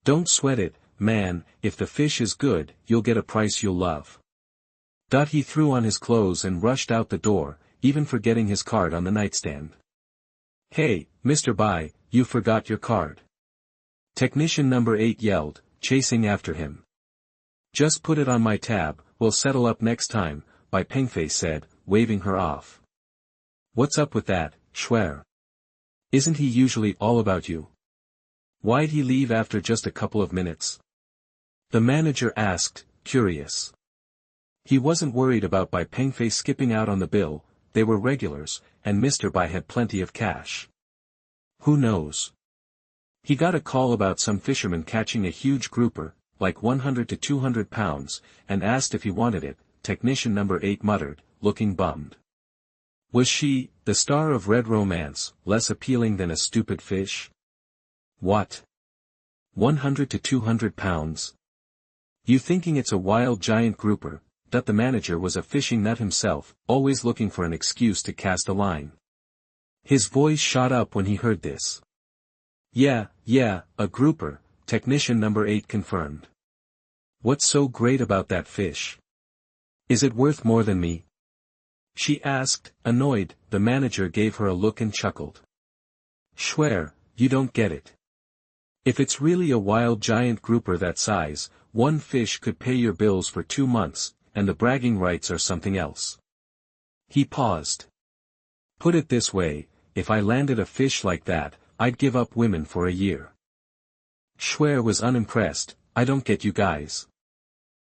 Don't sweat it, man, if the fish is good, you'll get a price you'll love. He threw on his clothes and rushed out the door, even forgetting his card on the nightstand. Hey, Mr. Bai, you forgot your card. Technician number 8 yelled, chasing after him. Just put it on my tab, we'll settle up next time, Bai Pengfei said, waving her off. What's up with that, Schwer? Isn't he usually all about you? Why'd he leave after just a couple of minutes? The manager asked, curious. He wasn't worried about Bai Pengfei skipping out on the bill, they were regulars, and Mr. Bai had plenty of cash. Who knows? He got a call about some fisherman catching a huge grouper, like 100 to 200 pounds, and asked if he wanted it. Technician number 8 muttered, looking bummed. Was she, the star of Red Romance, less appealing than a stupid fish? What? 100 to 200 pounds? You thinking it's a wild giant grouper? The manager was a fishing nut himself, always looking for an excuse to cast a line. His voice shot up when he heard this. Yeah, a grouper, technician number 8 confirmed. What's so great about that fish? Is it worth more than me? She asked, annoyed. The manager gave her a look and chuckled. Schwer, you don't get it. If it's really a wild giant grouper that size, one fish could pay your bills for 2 months, and the bragging rights are something else. He paused. Put it this way, if I landed a fish like that, I'd give up women for a year. Schwer was unimpressed. I don't get you guys.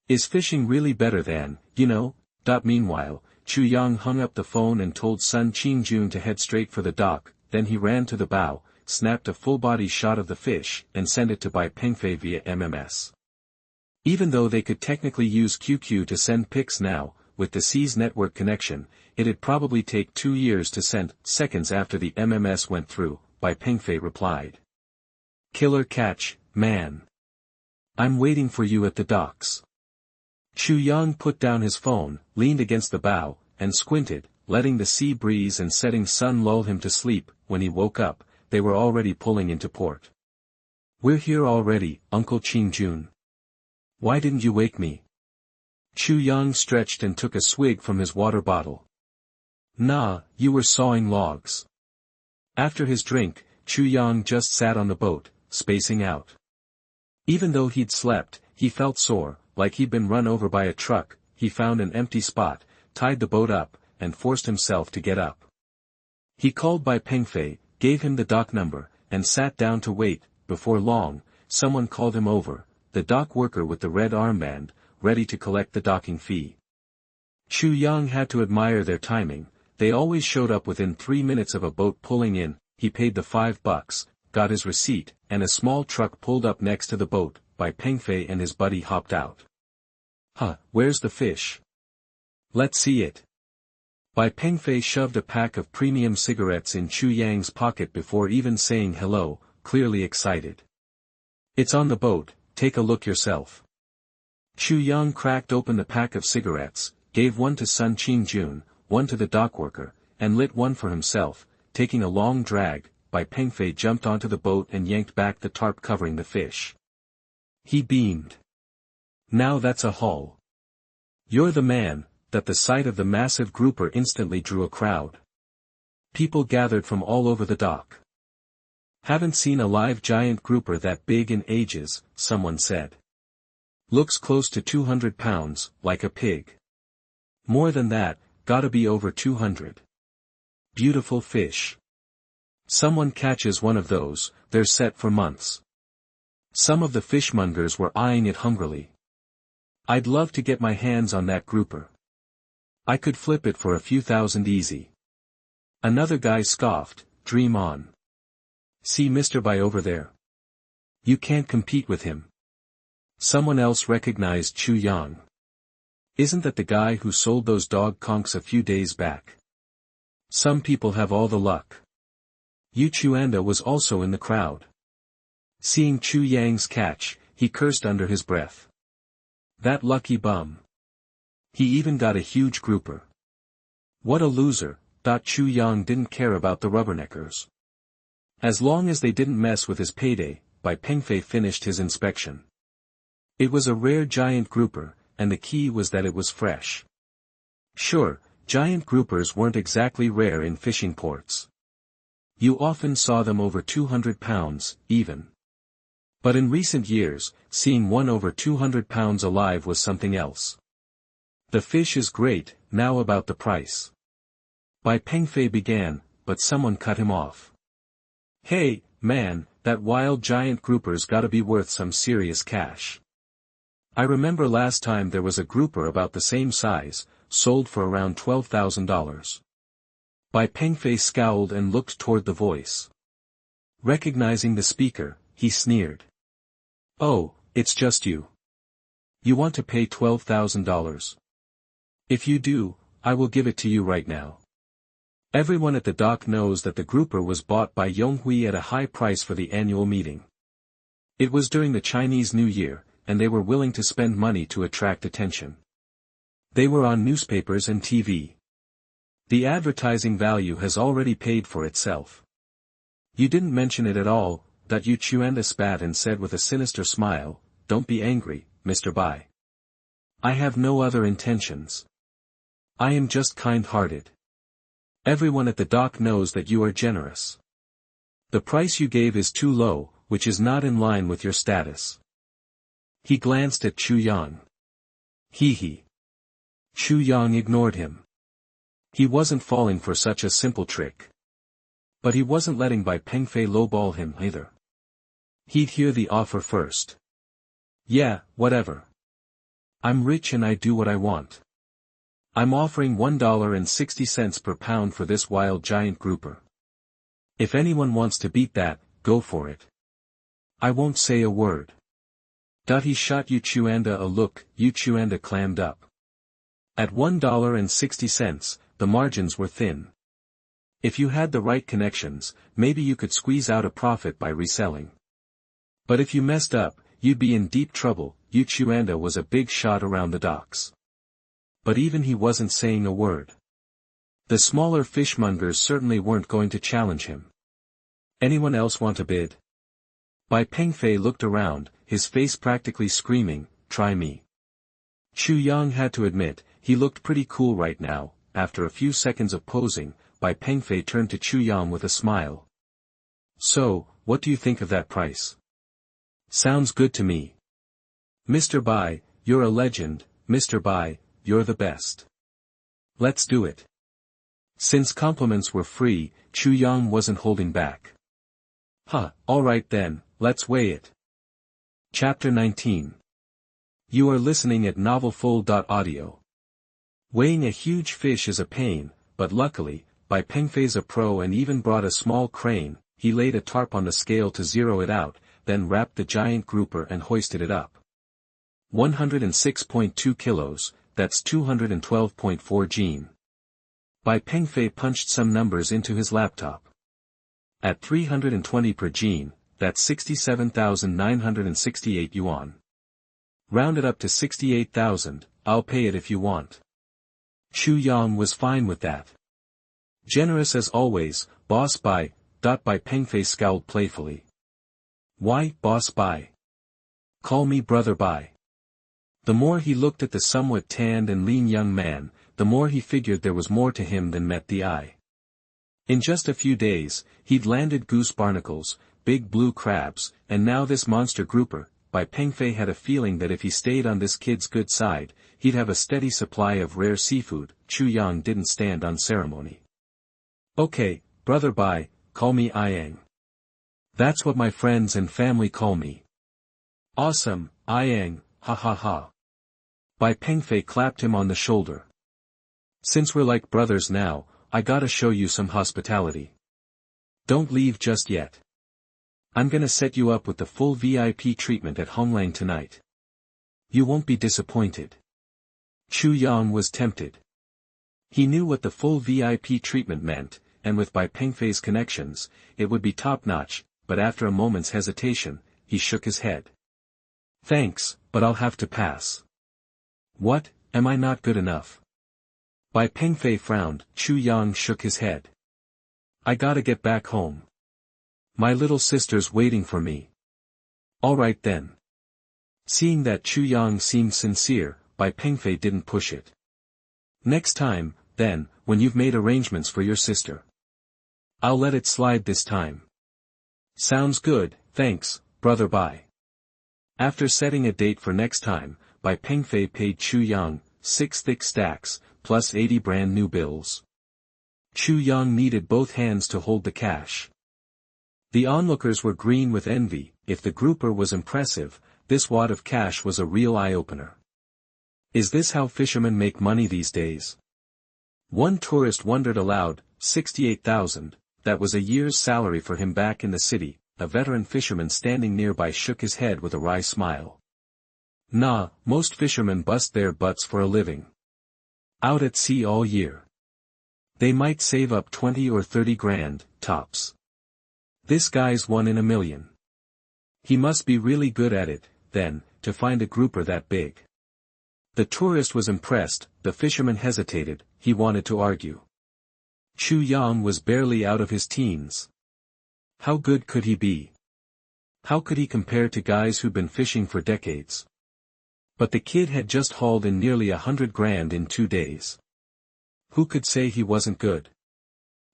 Is fishing really better than, you know? Meanwhile, Chu Yang hung up the phone and told Sun Qingjun to head straight for the dock. Then he ran to the bow, snapped a full-body shot of the fish, and sent it to Bai Pengfei via MMS. Even though they could technically use QQ to send pics now, with the C's network connection, it'd probably take 2 years to send. Seconds after the MMS went through, Bai Pengfei replied. Killer catch, man. I'm waiting for you at the docks. Chu Yang put down his phone, leaned against the bow, and squinted, letting the sea breeze and setting sun lull him to sleep. When he woke up, they were already pulling into port. We're here already, Uncle Qingjun. Why didn't you wake me? Chu Yang stretched and took a swig from his water bottle. Nah, you were sawing logs. After his drink, Chu Yang just sat on the boat, spacing out. Even though he'd slept, he felt sore, like he'd been run over by a truck. He found an empty spot, tied the boat up, and forced himself to get up. He called Bai Pengfei, gave him the dock number, and sat down to wait. Before long, someone called him over, the dock worker with the red armband, ready to collect the docking fee. Chu Yang had to admire their timing. They always showed up within 3 minutes of a boat pulling in. He paid the $5, got his receipt, and a small truck pulled up next to the boat. Bai Pengfei and his buddy hopped out. Where's the fish? Let's see it. Bai Pengfei shoved a pack of premium cigarettes in Chu Yang's pocket before even saying hello, clearly excited. It's on the boat, take a look yourself. Chu Yang cracked open the pack of cigarettes, gave one to Sun Qingjun, one to the dockworker, and lit one for himself. Taking a long drag, Bai Pengfei jumped onto the boat and yanked back the tarp covering the fish. He beamed. Now that's a haul. You're the man. That the sight of the massive grouper instantly drew a crowd. People gathered from all over the dock. Haven't seen a live giant grouper that big in ages, someone said. Looks close to 200 pounds, like a pig. More than that, gotta be over 200. Beautiful fish. Someone catches one of those, they're set for months. Some of the fishmongers were eyeing it hungrily. I'd love to get my hands on that grouper. I could flip it for a few thousand easy. Another guy scoffed, dream on. See Mr. Bai over there? You can't compete with him. Someone else recognized Chu Yang. Isn't that the guy who sold those dog conchs a few days back? Some people have all the luck. Yu Chuanda was also in the crowd. Seeing Chu Yang's catch, he cursed under his breath. That lucky bum. He even got a huge grouper. What a loser, thought Chu Yang didn't care about the rubberneckers. As long as they didn't mess with his payday, Bai Pengfei finished his inspection. It was a rare giant grouper, and the key was that it was fresh. Sure, giant groupers weren't exactly rare in fishing ports. You often saw them over 200 pounds, even. But in recent years, seeing one over 200 pounds alive was something else. The fish is great, now about the price. Bai Pengfei began, but someone cut him off. Hey, man, that wild giant grouper's gotta be worth some serious cash. I remember last time there was a grouper about the same size, sold for around $12,000. Bai Pengfei scowled and looked toward the voice. Recognizing the speaker, he sneered. Oh, it's just you. You want to pay $12,000? If you do, I will give it to you right now. Everyone at the dock knows that the grouper was bought by Yonghui at a high price for the annual meeting. It was during the Chinese New Year, and they were willing to spend money to attract attention. They were on newspapers and TV. The advertising value has already paid for itself. You didn't mention it at all, that Yu Chuanda spat and said with a sinister smile, Don't be angry, Mr. Bai. I have no other intentions. I am just kind-hearted. Everyone at the dock knows that you are generous. The price you gave is too low, which is not in line with your status. He glanced at Chu Yang. He. Chu Yang ignored him. He wasn't falling for such a simple trick. But he wasn't letting Bai Pengfei lowball him either. He'd hear the offer first. Yeah, whatever. I'm rich and I do what I want. I'm offering $1.60 per pound for this wild giant grouper. If anyone wants to beat that, go for it. I won't say a word. He shot Yu Chuanda a look. Yu Chuanda clammed up. At $1.60, the margins were thin. If you had the right connections, maybe you could squeeze out a profit by reselling. But if you messed up, you'd be in deep trouble. Yu Chuanda was a big shot around the docks. But even he wasn't saying a word. The smaller fishmongers certainly weren't going to challenge him. Anyone else want a bid? Bai Pengfei looked around, his face practically screaming, Try me. Chu Yang had to admit, he looked pretty cool right now. After a few seconds of posing, Bai Pengfei turned to Chu Yang with a smile. So, what do you think of that price? Sounds good to me. Mr. Bai, you're a legend, Mr. Bai, you're the best. Let's do it. Since compliments were free, Chu Yang wasn't holding back. Alright then, let's weigh it. Chapter 19. You are listening at novelfull.audio. Weighing a huge fish is a pain, but luckily, Bai Pengfei's a pro and even brought a small crane. He laid a tarp on the scale to zero it out, then wrapped the giant grouper and hoisted it up. 106.2 kilos, that's 212.4 gene. Bai Pengfei punched some numbers into his laptop. At 320 per gene, that's 67,968 yuan. Round it up to 68,000, I'll pay it if you want. Chu Yang was fine with that. Generous as always, Boss Bai. Bai Pengfei scowled playfully. Why, Boss Bai? Call me Brother Bai. The more he looked at the somewhat tanned and lean young man, the more he figured there was more to him than met the eye. In just a few days, he'd landed goose barnacles, big blue crabs, and now this monster grouper. Bai Pengfei had a feeling that if he stayed on this kid's good side, he'd have a steady supply of rare seafood. Chu Yang didn't stand on ceremony. Okay, Brother Bai, call me Yang. That's what my friends and family call me. Awesome, Yang, ha ha ha. Bai Pengfei clapped him on the shoulder. Since we're like brothers now, I gotta show you some hospitality. Don't leave just yet. I'm gonna set you up with the full VIP treatment at Honglang tonight. You won't be disappointed. Chu Yang was tempted. He knew what the full VIP treatment meant, and with Bai Pengfei's connections, it would be top-notch, but after a moment's hesitation, he shook his head. Thanks, but I'll have to pass. What, am I not good enough? Bai Pengfei frowned. Chu Yang shook his head. I gotta get back home. My little sister's waiting for me. Alright then. Seeing that Chu Yang seemed sincere, Bai Pengfei didn't push it. Next time, then, when you've made arrangements for your sister. I'll let it slide this time. Sounds good, thanks, Brother Bai. After setting a date for next time, Bai Pengfei paid Chu Yang 6 thick stacks, plus 80 brand new bills. Chu Yang needed both hands to hold the cash. The onlookers were green with envy. If the grouper was impressive, this wad of cash was a real eye-opener. Is this how fishermen make money these days? One tourist wondered aloud. 68,000, that was a year's salary for him back in the city. A veteran fisherman standing nearby shook his head with a wry smile. Nah, most fishermen bust their butts for a living. Out at sea all year. They might save up 20 or 30 grand, tops. This guy's 1 in a million. He must be really good at it, then, to find a grouper that big. The tourist was impressed. The fisherman hesitated. He wanted to argue. Chu Yang was barely out of his teens. How good could he be? How could he compare to guys who'd been fishing for decades? But the kid had just hauled in nearly 100 grand in 2 days. Who could say he wasn't good?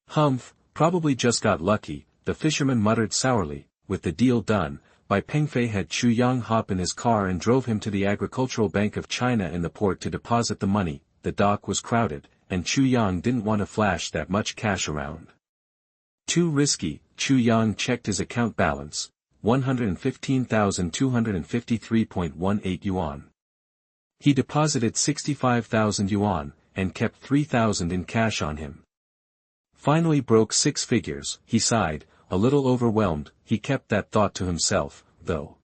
Humph, probably just got lucky, the fisherman muttered sourly. With the deal done, Bai Pengfei had Chu Yang hop in his car and drove him to the Agricultural Bank of China in the port to deposit the money. The dock was crowded, and Chu Yang didn't want to flash that much cash around. Too risky. Chu Yang checked his account balance, 115,253.18 yuan. He deposited 65,000 yuan, and kept 3,000 in cash on him. Finally broke 6 figures, he sighed, a little overwhelmed. He kept that thought to himself, though.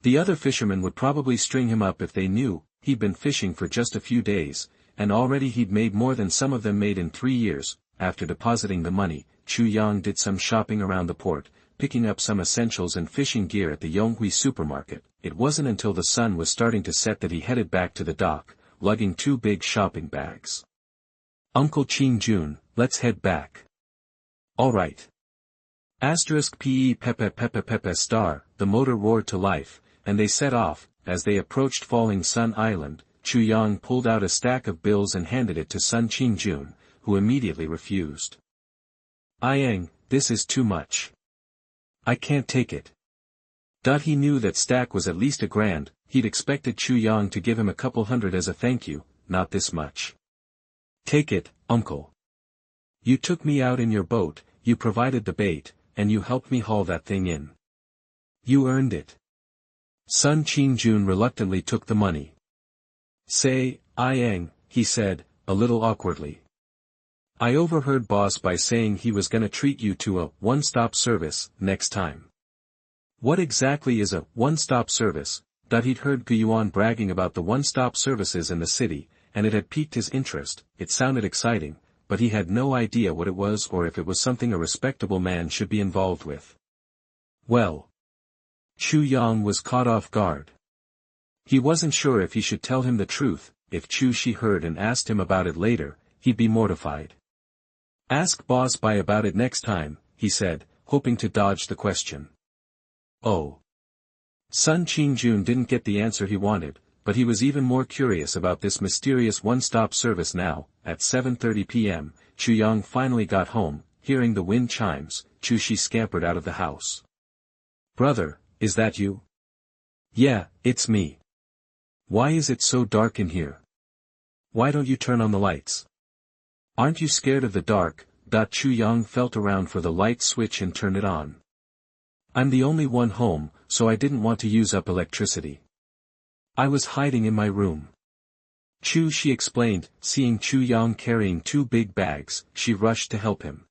The other fishermen would probably string him up if they knew he'd been fishing for just a few days, and already he'd made more than some of them made in 3 years. After depositing the money, Chu Yang did some shopping around the port, picking up some essentials and fishing gear at the Yonghui supermarket. It wasn't until the sun was starting to set that he headed back to the dock, lugging 2 big shopping bags. Uncle Qingjun, let's head back. Alright. Asterisk Pe Pepe Pepe Pepe star, the motor roared to life, and they set off. As they approached Falling Sun Island, Chu Yang pulled out a stack of bills and handed it to Sun Qingjun, who immediately refused. Yang, this is too much. I can't take it. He knew that stack was at least $1 grand. He'd expected Chu Yang to give him a couple hundred as a thank you, not this much. Take it, uncle. You took me out in your boat, you provided the bait, and you helped me haul that thing in. You earned it. Sun Qingjun reluctantly took the money. Say, Yang, he said, a little awkwardly. I overheard boss by saying he was gonna treat you to a one-stop service next time. What exactly is a one-stop service? He'd heard Gu Yuan bragging about the one-stop services in the city, and it had piqued his interest. It sounded exciting, but he had no idea what it was or if it was something a respectable man should be involved with. Well. Chu Yang was caught off guard. He wasn't sure if he should tell him the truth. If Chu Shi heard and asked him about it later, he'd be mortified. Ask Boss Bai about it next time, he said, hoping to dodge the question. Oh. Sun Qingjun didn't get the answer he wanted, but he was even more curious about this mysterious one-stop service now. At 7:30 p.m., Chu Yang finally got home. Hearing the wind chimes, Chu Shi scampered out of the house. Brother, is that you? Yeah, it's me. Why is it so dark in here? Why don't you turn on the lights? Aren't you scared of the dark? Chu Yang felt around for the light switch and turned it on. I'm the only one home, so I didn't want to use up electricity. I was hiding in my room. Chu Shi explained. Seeing Chu Yang carrying 2 big bags, she rushed to help him.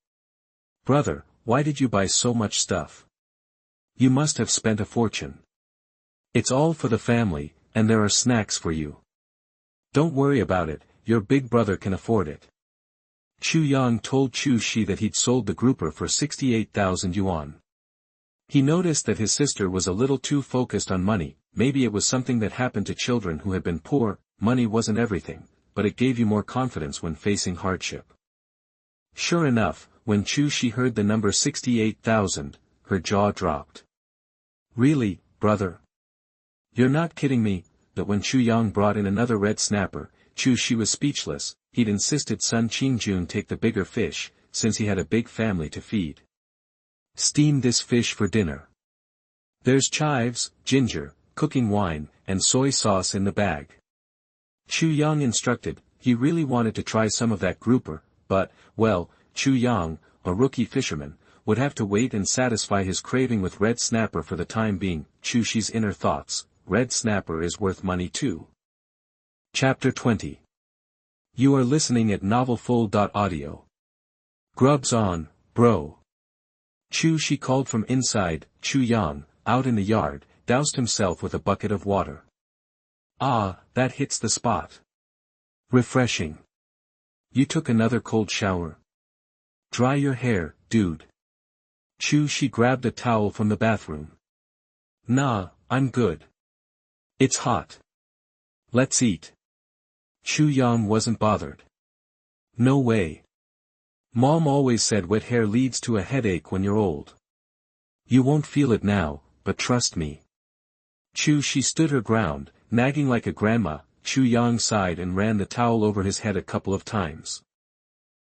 Brother, why did you buy so much stuff? You must have spent a fortune. It's all for the family, and there are snacks for you. Don't worry about it, your big brother can afford it. Chu Yang told Chu Shi that he'd sold the grouper for 68,000 yuan. He noticed that his sister was a little too focused on money. Maybe it was something that happened to children who had been poor. Money wasn't everything, but it gave you more confidence when facing hardship. Sure enough, when Chu Shi heard the number 68,000, her jaw dropped. Really, brother? You're not kidding me. But when Chu Yang brought in another red snapper, Chu Shi was speechless. He'd insisted Sun Qingjun take the bigger fish, since he had a big family to feed. Steam this fish for dinner. There's chives, ginger, cooking wine, and soy sauce in the bag. Chu Yang instructed. He really wanted to try some of that grouper, but, well, Chu Yang, a rookie fisherman, would have to wait and satisfy his craving with red snapper for the time being. Chu Shi's inner thoughts. Red snapper is worth money too. Chapter 20. You are listening at novelfull.audio. Grubs on, bro. Chu Shi called from inside. Chu Yang, out in the yard, doused himself with a bucket of water. Ah, that hits the spot. Refreshing. You took another cold shower? Dry your hair, dude. Chu Shi grabbed a towel from the bathroom. Nah, I'm good. It's hot. Let's eat. Chu Yang wasn't bothered. No way. Mom always said wet hair leads to a headache when you're old. You won't feel it now, but trust me. Chu Shi stood her ground, nagging like a grandma. Chu Yang sighed and ran the towel over his head a couple of times.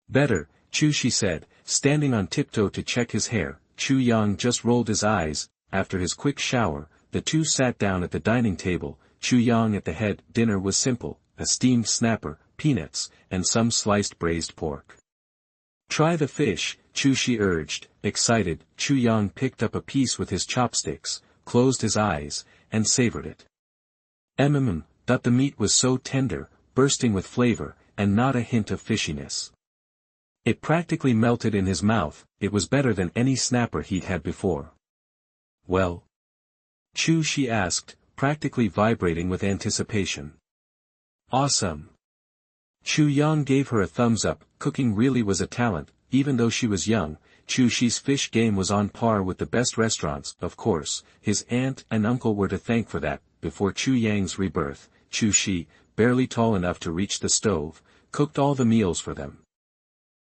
Better, Chu Shi said, standing on tiptoe to check his hair. Chu Yang just rolled his eyes. After his quick shower, the two sat down at the dining table, Chu Yang at the head. Dinner was simple, a steamed snapper, peanuts, and some sliced braised pork. Try the fish, Chu Shi urged, excited. Chu Yang picked up a piece with his chopsticks, closed his eyes, and savored it. The meat was so tender, bursting with flavor, and not a hint of fishiness. It practically melted in his mouth. It was better than any snapper he'd had before. Well? Chu Shi asked, practically vibrating with anticipation. Awesome. Chu Yang gave her a thumbs up. Cooking really was a talent. Even though she was young, Chu Shi's fish game was on par with the best restaurants. Of course, his aunt and uncle were to thank for that. Before Chu Yang's rebirth, Chu Shi, barely tall enough to reach the stove, cooked all the meals for them.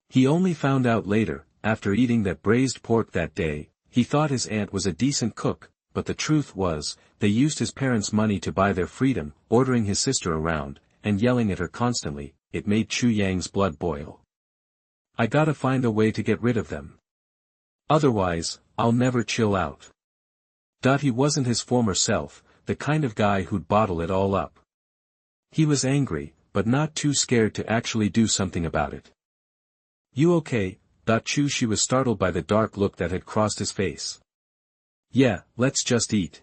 He only found out later, after eating that braised pork that day. He thought his aunt was a decent cook, but the truth was, they used his parents' money to buy their freedom, ordering his sister around, and yelling at her constantly. It made Chu Yang's blood boil. I gotta find a way to get rid of them. Otherwise, I'll never chill out. He wasn't his former self, the kind of guy who'd bottle it all up. He was angry, but not too scared to actually do something about it. You okay? Chu Shi was startled by the dark look that had crossed his face. Yeah, let's just eat.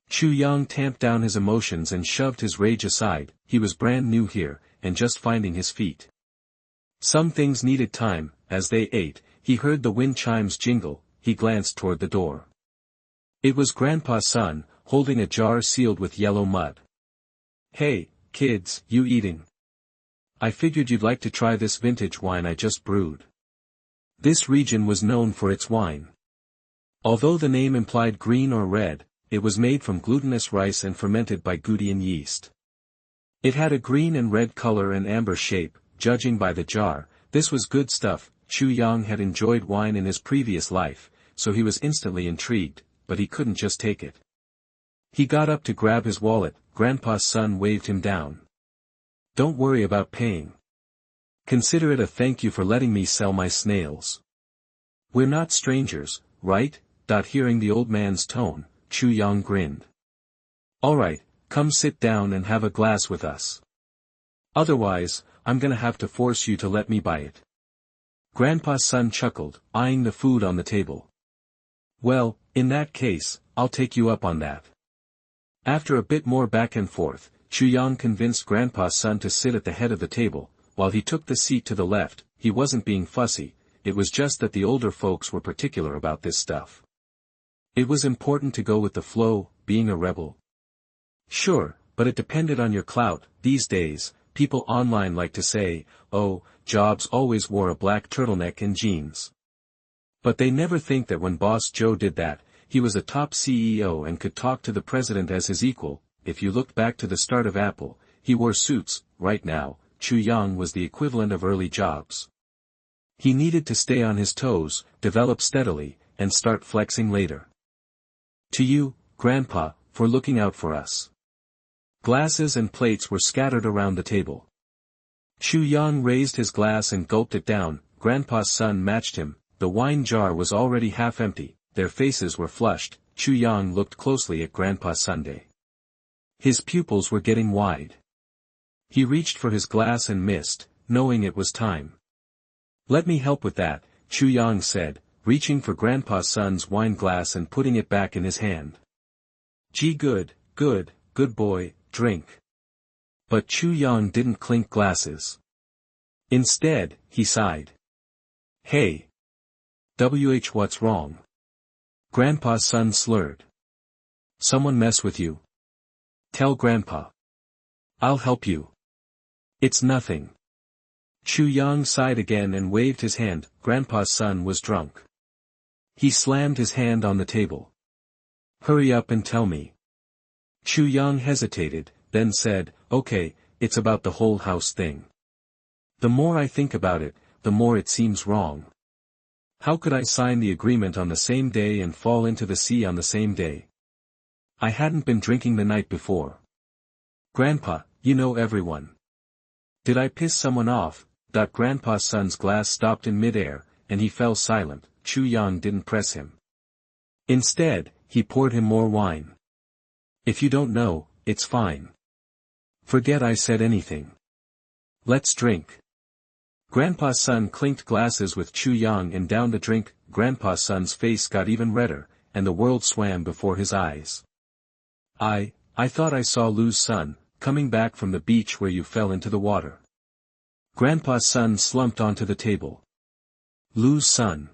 Chu Yang tamped down his emotions and shoved his rage aside. He was brand new here, and just finding his feet. Some things needed time. As they ate, he heard the wind chimes jingle. He glanced toward the door. It was Grandpa's son, holding a jar sealed with yellow mud. Hey, kids, you eating? I figured you'd like to try this vintage wine I just brewed. This region was known for its wine. Although the name implied green or red, it was made from glutinous rice and fermented by Gutian yeast. It had a green and red color and amber shape, judging by the jar. This was good stuff. Chu Yang had enjoyed wine in his previous life, so he was instantly intrigued, but he couldn't just take it. He got up to grab his wallet. Grandpa's son waved him down. Don't worry about paying. Consider it a thank you for letting me sell my snails. We're not strangers, right? Hearing the old man's tone, Chu Yang grinned. Alright, come sit down and have a glass with us. Otherwise, I'm gonna have to force you to let me buy it. Grandpa's son chuckled, eyeing the food on the table. Well, in that case, I'll take you up on that. After a bit more back and forth, Chu Yang convinced Grandpa's son to sit at the head of the table, while he took the seat to the left. He wasn't being fussy, it was just that the older folks were particular about this stuff. It was important to go with the flow, being a rebel. Sure, but it depended on your clout. These days, people online like to say, oh, Jobs always wore a black turtleneck and jeans. But they never think that when Boss Joe did that, he was a top CEO and could talk to the president as his equal. If you looked back to the start of Apple, he wore suits. Right now, Chu Yang was the equivalent of early Jobs. He needed to stay on his toes, develop steadily, and start flexing later. To you, Grandpa, for looking out for us. Glasses and plates were scattered around the table. Chu Yang raised his glass and gulped it down. Grandpa's son matched him. The wine jar was already half empty. Their faces were flushed. Chu Yang looked closely at Grandpa Sunday. His pupils were getting wide. He reached for his glass and missed, knowing it was time. Let me help with that, Chu Yang said, reaching for Grandpa Son's wine glass and putting it back in his hand. Gee, good boy, drink. But Chu Yang didn't clink glasses. Instead, he sighed. Hey. What's wrong? Grandpa's son slurred. Someone mess with you? Tell Grandpa. I'll help you. It's nothing. Chu Yang sighed again and waved his hand. Grandpa's son was drunk. He slammed his hand on the table. Hurry up and tell me. Chu Yang hesitated, then said, okay, it's about the whole house thing. The more I think about it, the more it seems wrong. How could I sign the agreement on the same day and fall into the sea on the same day? I hadn't been drinking the night before. Grandpa, you know everyone. Did I piss someone off? Grandpa's son's glass stopped in midair, and he fell silent. Chu Yang didn't press him. Instead, he poured him more wine. If you don't know, it's fine. Forget I said anything. Let's drink. Grandpa's son clinked glasses with Chu Yang and downed the drink. Grandpa's son's face got even redder, and the world swam before his eyes. I thought I saw Lu's son, coming back from the beach where you fell into the water. Grandpa's son slumped onto the table. Lu's son.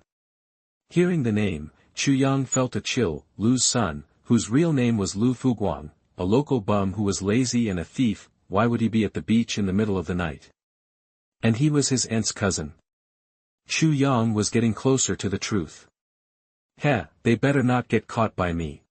Hearing the name, Chu Yang felt a chill. Lu's son, whose real name was Lu Fuguang, a local bum who was lazy and a thief. Why would he be at the beach in the middle of the night? And he was his aunt's cousin. Chu Yang was getting closer to the truth. Heh, they better not get caught by me.